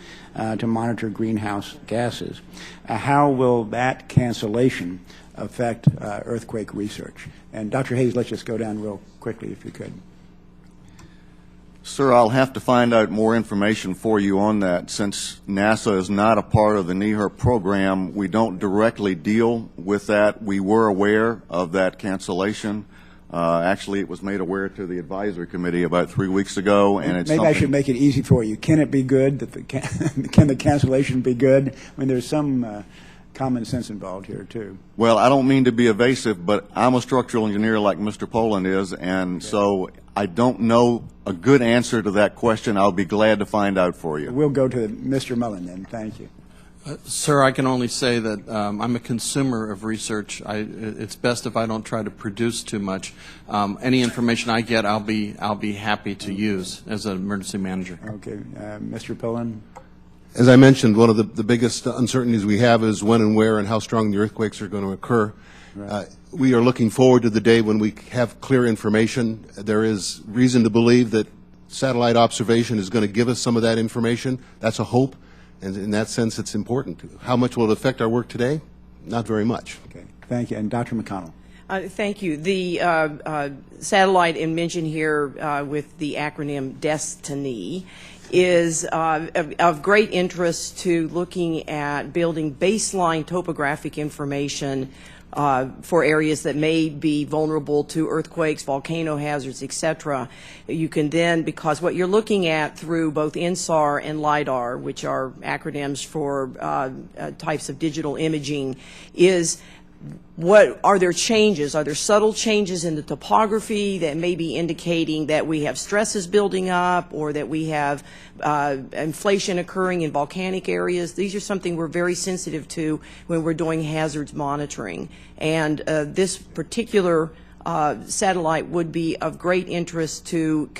to monitor greenhouse gases. How will that cancellation affect earthquake research? And Dr. Hayes, let's just go down real quickly, if you could. Sir, I'll have to find out more information for you on that. Since NASA is not a part of the NEHRP program, we don't directly deal with that. We were aware of that cancellation. Actually, it was made aware to the advisory committee about 3 weeks ago, and it's maybe I should make it easy for you. Can it be good? Can the cancellation be good? I mean, there's some common sense involved here, too. Well, I don't mean to be evasive, but I'm a structural engineer like Mr. Poland is, and so I don't know a good answer to that question. I'll be glad to find out for you. We'll go to Mr. Mullen then. Thank you. Sir, I can only say that I'm a consumer of research. It's best if I don't try to produce too much. Any information I get, I'll be happy to use as an emergency manager. Okay, Mr. Poland. As I mentioned, one of the biggest uncertainties we have is when and where and how strong the earthquakes are going to occur. Right. We are looking forward to the day when we have clear information. There is reason to believe that satellite observation is going to give us some of that information. That's a hope, and in that sense it's important. How much will it affect our work today? Not very much. Okay, thank you. And Dr. McConnell. Thank you. The satellite mentioned here with the acronym DESTINY is of great interest to looking at building baseline topographic information for areas that may be vulnerable to earthquakes, volcano hazards, etc. You can then, because what you're looking at through both INSAR and LIDAR, which are acronyms for types of digital imaging, is what are there changes? Are there subtle changes in the topography that may be indicating that we have stresses building up or that we have inflation occurring in volcanic areas? These are something we're very sensitive to when we're doing hazards monitoring. And this particular satellite would be of great interest to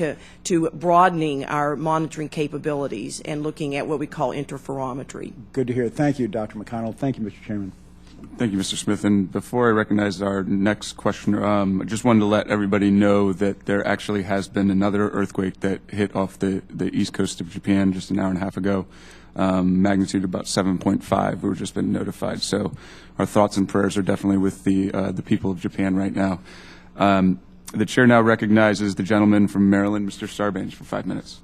broadening our monitoring capabilities and looking at what we call interferometry. Good to hear. Thank you, Dr. McConnell. Thank you, Mr. Chairman. Thank you, Mr. Smith. And before I recognize our next questioner, I just wanted to let everybody know that there actually has been another earthquake that hit off the east coast of Japan just an hour and a half ago, magnitude about 7.5. We've just been notified. So our thoughts and prayers are definitely with the people of Japan right now. The chair now recognizes the gentleman from Maryland, Mr. Sarbanes, for 5 minutes.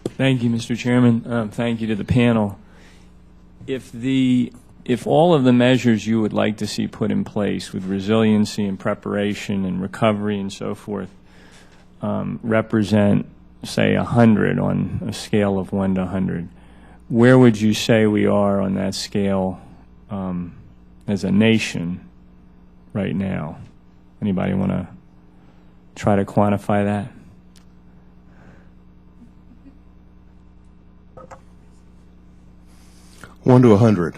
Thank you, Mr. Chairman. Thank you to the panel. If all of the measures you would like to see put in place with resiliency and preparation and recovery and so forth represent, say, 100 on a scale of 1 to 100, where would you say we are on that scale as a nation right now? Anybody want to try to quantify that? One to 100.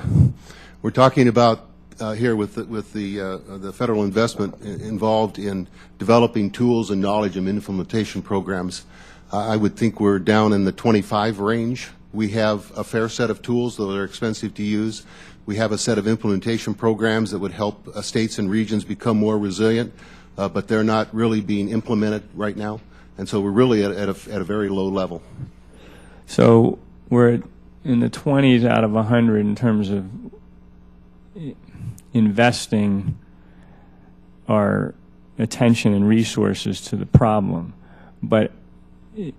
We're talking about here with the federal investment involved in developing tools and knowledge and implementation programs. I would think we're down in the 25 range. We have a fair set of tools, though they're expensive to use. We have a set of implementation programs that would help states and regions become more resilient, but they're not really being implemented right now. And so we're really at a very low level. So we're in the 20s out of 100 in terms of investing our attention and resources to the problem. But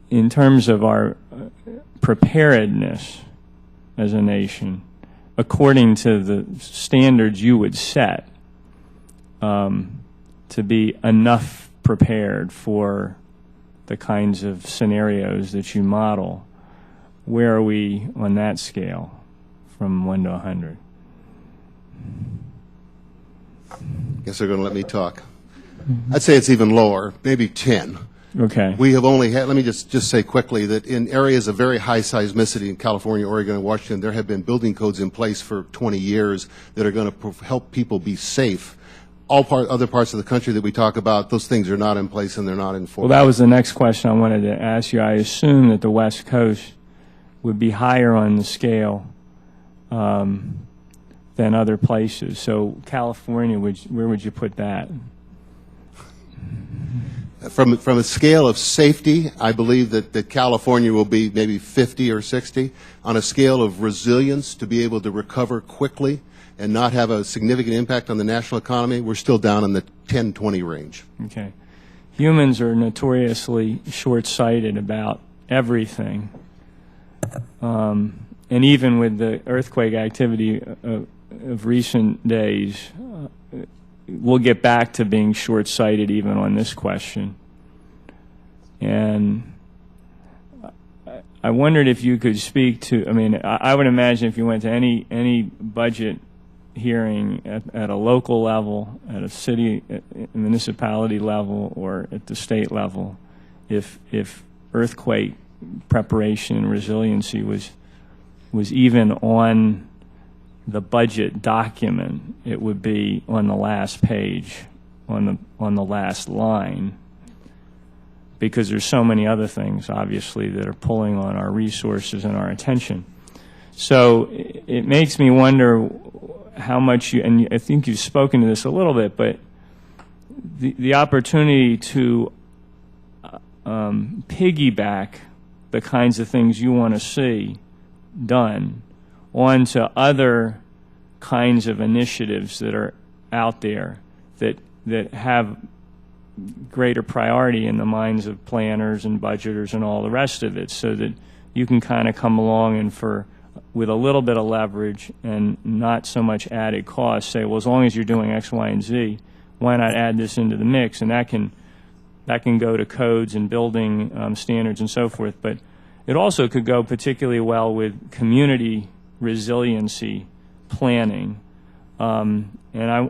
in terms of our preparedness as a nation, according to the standards you would set, to be enough prepared for the kinds of scenarios that you model, where are we on that scale from 1 to 100? Guess they're going to let me talk. I'd say it's even lower, maybe 10. Okay. We have only had, let me just say quickly that in areas of very high seismicity in California, Oregon, and Washington, there have been building codes in place for 20 years that are going to help people be safe. Other parts of the country that we talk about, those things are not in place and they're not enforced. Well, that was the next question I wanted to ask you. I assume that the West Coast would be higher on the scale than other places. So California, where would you put that? From a scale of safety, I believe that California will be maybe 50 or 60. On a scale of resilience, to be able to recover quickly and not have a significant impact on the national economy, we're still down in the 10-20 range. Okay. Humans are notoriously short-sighted about everything. And even with the earthquake activity of recent days, we'll get back to being short-sighted even on this question. And I wondered if you could speak to, I mean, I would imagine if you went to any budget hearing at a local level, at a city, municipality level, or at the state level, if earthquake preparation and resiliency was even on the budget document, it would be on the last page, on the last line, because there's so many other things, obviously, that are pulling on our resources and our attention. So it makes me wonder how much you, and I think you've spoken to this a little bit, but the opportunity to piggyback the kinds of things you want to see done onto other kinds of initiatives that are out there that have greater priority in the minds of planners and budgeters and all the rest of it, so that you can kind of come along and with a little bit of leverage and not so much added cost, say, well, as long as you're doing X, Y, and Z, why not add this into the mix? And that can go to codes and building standards and so forth. But it also could go particularly well with community resiliency planning And I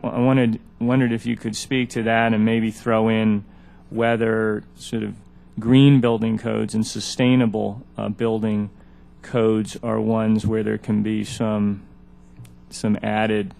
wondered if you could speak to that and maybe throw in whether sort of green building codes and sustainable building codes are ones where there can be some added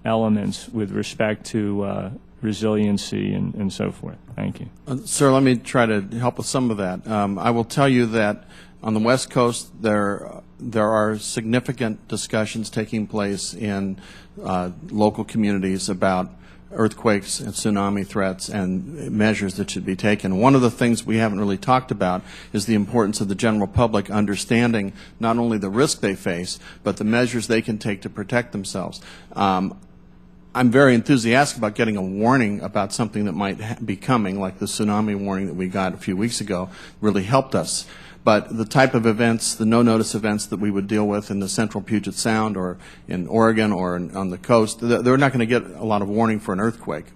elements with respect to resiliency and so forth. Thank you. Sir, let me try to help with some of that. I will tell you that on the West Coast, there are significant discussions taking place in local communities about earthquakes and tsunami threats and measures that should be taken. One of the things we haven't really talked about is the importance of the general public understanding not only the risk they face, but the measures they can take to protect themselves. I'm very enthusiastic about getting a warning about something that might be coming, like the tsunami warning that we got a few weeks ago really helped us. But the type of events, the no-notice events that we would deal with in the central Puget Sound or in Oregon or on the coast, they're not going to get a lot of warning for an earthquake.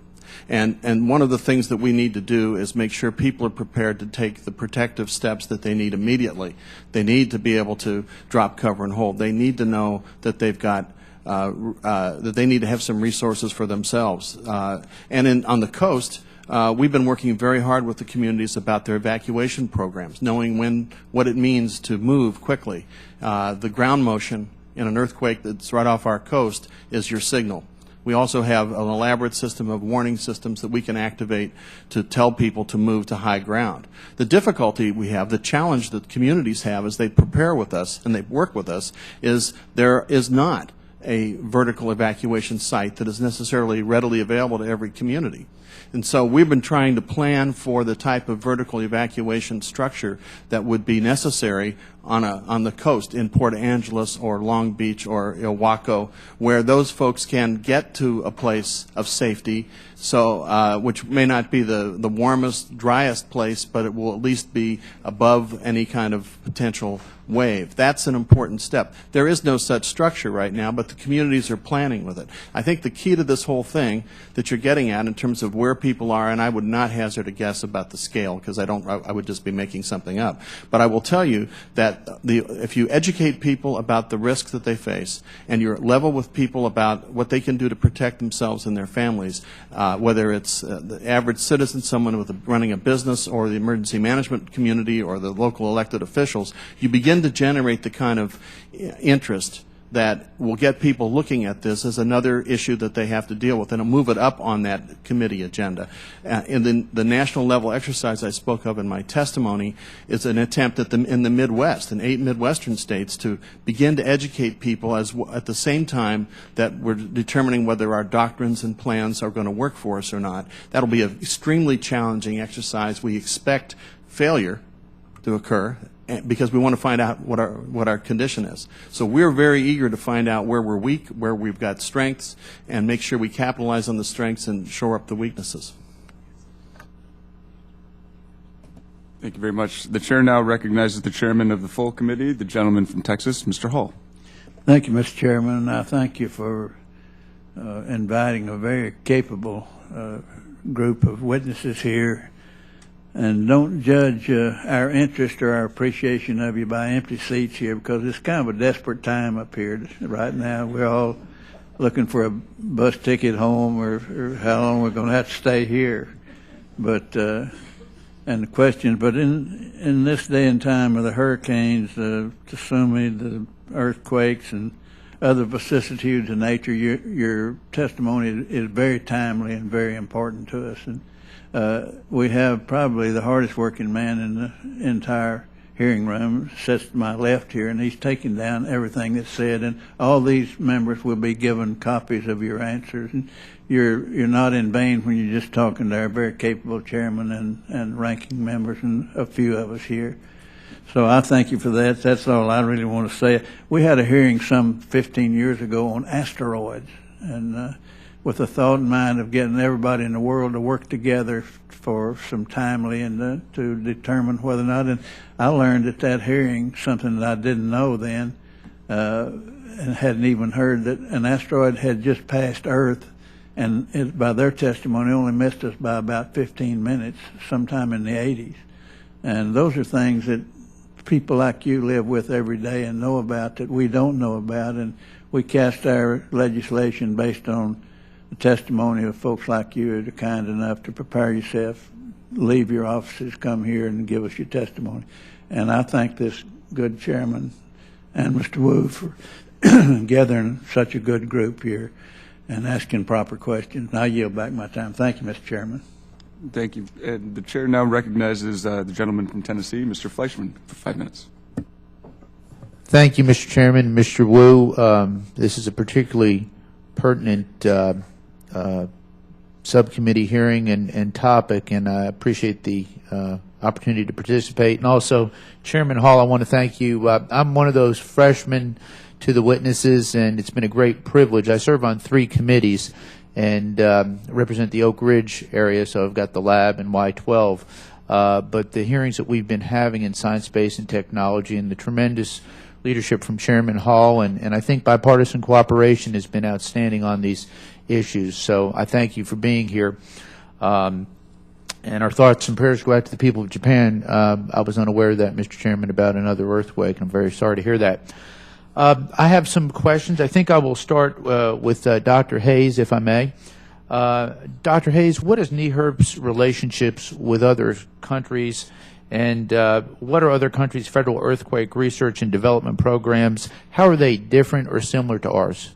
And one of the things that we need to do is make sure people are prepared to take the protective steps that they need immediately. They need to be able to drop, cover, and hold. They need to know that they've got that they need to have some resources for themselves. And on the coast, we've been working very hard with the communities about their evacuation programs, knowing what it means to move quickly. The ground motion in an earthquake that's right off our coast is your signal. We also have an elaborate system of warning systems that we can activate to tell people to move to high ground. The difficulty we have, the challenge that communities have as they prepare with us and they work with us, is there is not a vertical evacuation site that is necessarily readily available to every community. And so we've been trying to plan for the type of vertical evacuation structure that would be necessary on the coast in Port Angeles or Long Beach or Ilwaco, where those folks can get to a place of safety, so which may not be the warmest, driest place, but it will at least be above any kind of potential wave. That's an important step. There is no such structure right now, but the communities are planning with it. I think the key to this whole thing that you're getting at in terms of where people are, and I would not hazard a guess about the scale because I would just be making something up. But I will tell you that if you educate people about the risks that they face and you're level with people about what they can do to protect themselves and their families, whether it's the average citizen, someone running a business, or the emergency management community or the local elected officials, you begin to generate the kind of interest that will get people looking at this as another issue that they have to deal with, and it'll move it up on that committee agenda. And the national level exercise I spoke of in my testimony is an attempt in the Midwest, in 8 Midwestern states, to begin to educate people at the same time that we're determining whether our doctrines and plans are going to work for us or not. That'll be an extremely challenging exercise. We expect failure to occur, because we want to find out what our condition is. So we're very eager to find out where we're weak, where we've got strengths, and make sure we capitalize on the strengths and shore up the weaknesses. Thank you very much. The chair now recognizes the chairman of the full committee, the gentleman from Texas, Mr. Hull. Thank you, Mr. Chairman. I thank you for inviting a very capable group of witnesses here. And don't judge our interest or our appreciation of you by empty seats here, because it's kind of a desperate time up here right now. We're all looking for a bus ticket home, or how long we're going to have to stay here. But and the questions. But in this day and time of the hurricanes, the tsunami, the earthquakes, and other vicissitudes of nature, your testimony is very timely and very important to us. And we have probably the hardest working man in the entire hearing room, sits to my left here, and he's taking down everything that's said, and all these members will be given copies of your answers. And you're not in vain when you're just talking to our very capable chairman and ranking members and a few of us here. So I thank you for that. That's all I really want to say. We had a hearing some 15 years ago on asteroids, and with the thought in mind of getting everybody in the world to work together for some timely and to determine whether or not. And I learned at that hearing something that I didn't know then, and hadn't even heard, that an asteroid had just passed Earth, and it, by their testimony, only missed us by about 15 minutes, sometime in the 80s. And those are things that people like you live with every day and know about that we don't know about, and we cast our legislation based on the testimony of folks like you that are kind enough to prepare yourself, leave your offices, come here and give us your testimony. And I thank this good chairman and Mr. Wu for gathering such a good group here and asking proper questions. I yield back my time. Thank you, Mr. Chairman. Thank you. And the chair now recognizes the gentleman from Tennessee, Mr. Fleischman, for 5 minutes. Thank you, Mr. Chairman. Mr. Wu, this is a particularly pertinent subcommittee hearing and topic, and I appreciate the opportunity to participate. And also, Chairman Hall, I want to thank you. I'm one of those freshmen to the witnesses, and it's been a great privilege. I serve on 3 committees and represent the Oak Ridge area, so I've got the lab and Y12. But the hearings that we've been having in science, space, and technology, and the tremendous leadership from Chairman Hall, and I think bipartisan cooperation has been outstanding on these issues. So I thank you for being here. And our thoughts and prayers go out to the people of Japan. I was unaware of that, Mr. Chairman, about another earthquake, and I'm very sorry to hear that. I have some questions. I think I will start with Dr. Hayes, if I may. Dr. Hayes, what is NEHRB's relationships with other countries, and what are other countries' federal earthquake research and development programs? How are they different or similar to ours?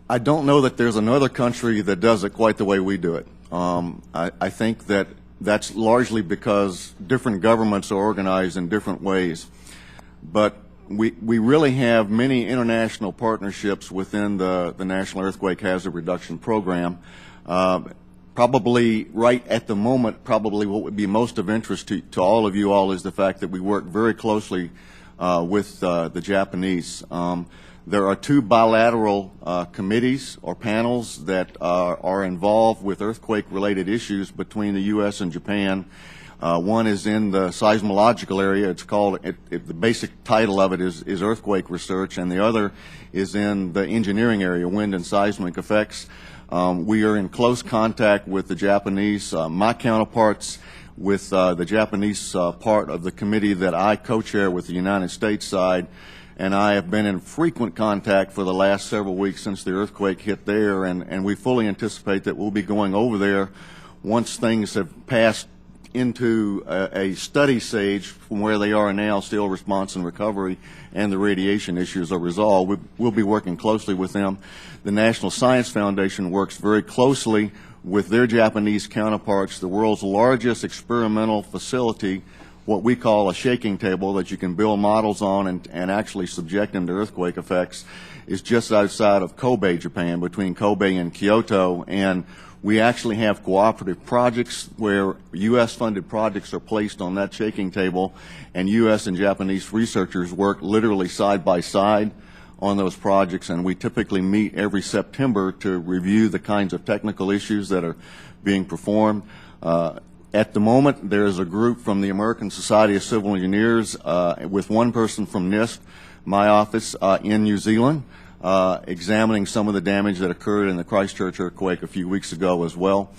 I don't know that there's another country that does it quite the way we do it. I think that that's largely because different governments are organized in different ways. But we really have many international partnerships within the National Earthquake Hazard Reduction Program. Probably right at the moment, probably what would be most of interest to all of you all is the fact that we work very closely with the Japanese. There are 2 bilateral committees or panels that are involved with earthquake-related issues between the U.S. and Japan. One is in the seismological area. It's called, the basic title of it is earthquake research, and the other is in the engineering area, wind and seismic effects. We are in close contact with the Japanese. My counterparts with the Japanese part of the committee that I co-chair with the United States side, and I have been in frequent contact for the last several weeks since the earthquake hit there, and we fully anticipate that we'll be going over there once things have passed into a study stage from where they are now, still response and recovery, and the radiation issues are resolved. We'll be working closely with them. The National Science Foundation works very closely with their Japanese counterparts. The world's largest experimental facility, what we call a shaking table that you can build models on and actually subject them to earthquake effects, is just outside of Kobe, Japan, between Kobe and Kyoto. And we actually have cooperative projects where U.S.-funded projects are placed on that shaking table, and U.S. and Japanese researchers work literally side by side on those projects, and we typically meet every September to review the kinds of technical issues that are being performed. At the moment, there is a group from the American Society of Civil Engineers with one person from NIST, my office, in New Zealand, examining some of the damage that occurred in the Christchurch earthquake a few weeks ago as well.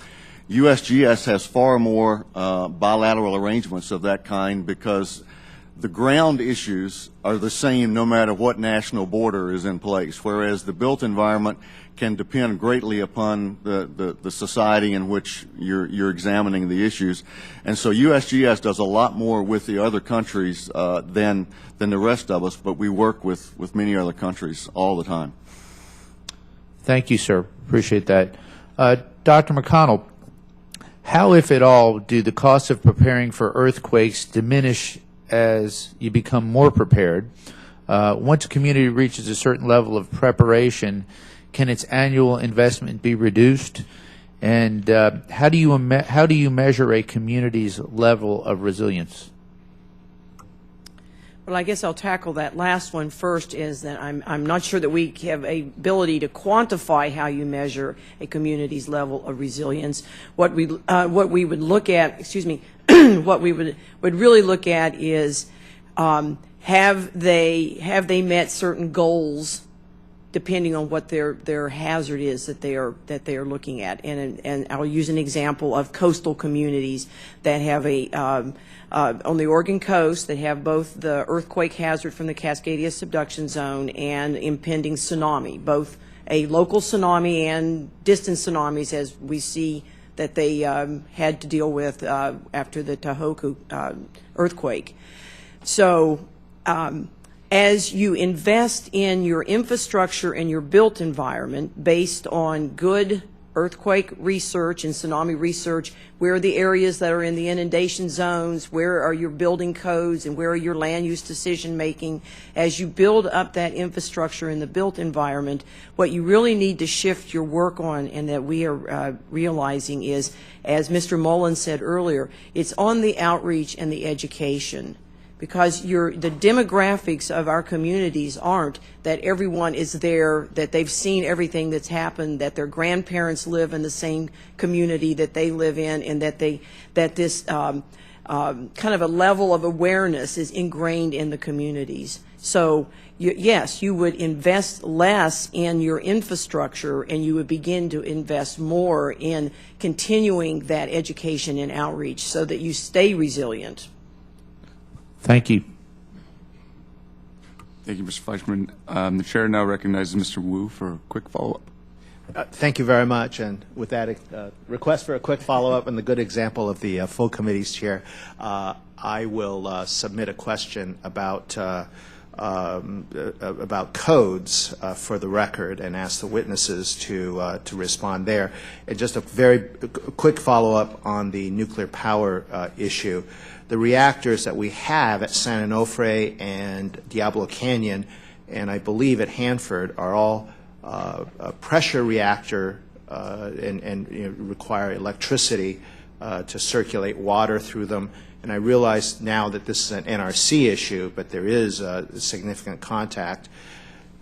USGS has far more bilateral arrangements of that kind because the ground issues are the same no matter what national border is in place, whereas the built environment can depend greatly upon the society in which you're examining the issues. And so USGS does a lot more with the other countries than the rest of us, but we work with many other countries all the time. Thank you, sir. Appreciate that. Dr. McConnell, how, if at all, do the costs of preparing for earthquakes diminish as you become more prepared? Once a community reaches a certain level of preparation, can its annual investment be reduced? And how do you measure a community's level of resilience? Well, I guess I'll tackle that last one first. Is that I'm not sure that we have a ability to quantify how you measure a community's level of resilience. What we would look at, what we would really look at is have they met certain goals depending on what their hazard is that they are looking at. And I'll use an example of coastal communities that have on the Oregon coast, they have both the earthquake hazard from the Cascadia subduction zone and impending tsunami, both a local tsunami and distant tsunamis, as we see that they had to deal with after the Tohoku earthquake. So as you invest in your infrastructure and your built environment based on good earthquake research and tsunami research, where are the areas that are in the inundation zones, where are your building codes, and where are your land use decision making, as you build up that infrastructure in the built environment, what you really need to shift your work on, and that we are realizing is, as Mr. Mullen said earlier, it's on the outreach and the education. Because the demographics of our communities aren't that everyone is there, that they've seen everything that's happened, that their grandparents live in the same community that they live in, and that this kind of a level of awareness is ingrained in the communities. So yes, you would invest less in your infrastructure, and you would begin to invest more in continuing that education and outreach so that you stay resilient. Thank you. Thank you, Mr. Fleischman. The chair now recognizes Mr. Wu for a quick follow-up. Thank you very much. And with that request for a quick follow-up and the good example of the full committee's chair, I will submit a question about codes for the record and ask the witnesses to respond there. And just a very quick follow-up on the nuclear power issue. The reactors that we have at San Onofre and Diablo Canyon, and I believe at Hanford, are all pressure reactor and require electricity to circulate water through them. And I realize now that this is an NRC issue, but there is significant contact.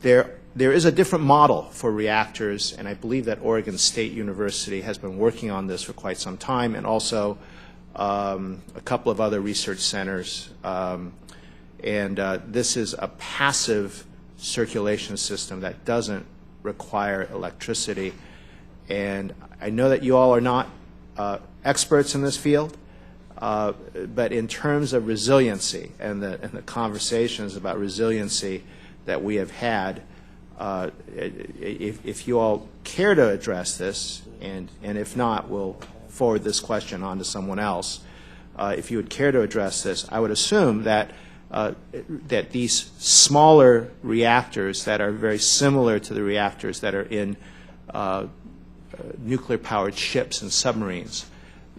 There is a different model for reactors, and I believe that Oregon State University has been working on this for quite some time, and also a couple of other research centers. This is a passive circulation system that doesn't require electricity. And I know that you all are not experts in this field, but in terms of resiliency and the conversations about resiliency that we have had, if you all care to address this, and if not, we'll forward this question on to someone else. If you would care to address this, I would assume that that these smaller reactors that are very similar to the reactors that are in nuclear-powered ships and submarines,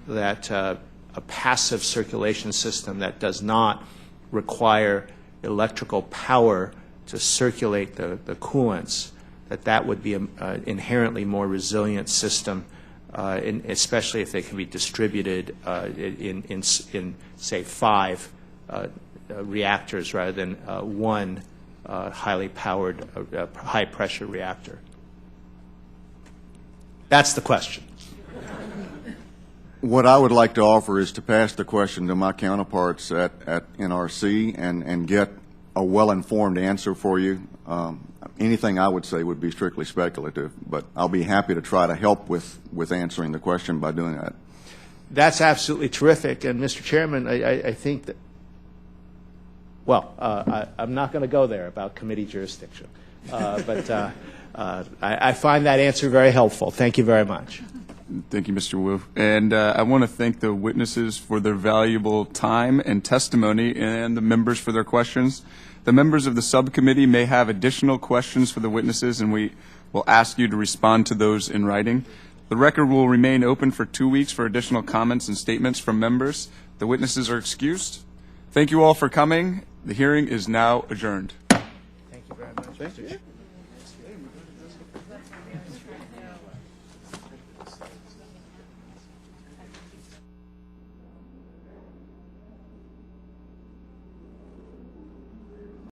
that a passive circulation system that does not require electrical power to circulate the coolants, that would be an inherently more resilient system, especially if they can be distributed in say 5 reactors rather than one highly powered, high-pressure reactor. That's the question. What I would like to offer is to pass the question to my counterparts at NRC and get a well-informed answer for you. Anything I would say would be strictly speculative, but I'll be happy to try to help with answering the question by doing that. That's absolutely terrific. And, Mr. Chairman, I think that, well, I'm not going to go there about committee jurisdiction, but I find that answer very helpful. Thank you very much. Thank you, Mr. Wu. And I want to thank the witnesses for their valuable time and testimony, and the members for their questions. The members of the subcommittee may have additional questions for the witnesses, and we will ask you to respond to those in writing. The record will remain open for 2 weeks for additional comments and statements from members. The witnesses are excused. Thank you all for coming. The hearing is now adjourned. Thank you very much, Mr. Chairman.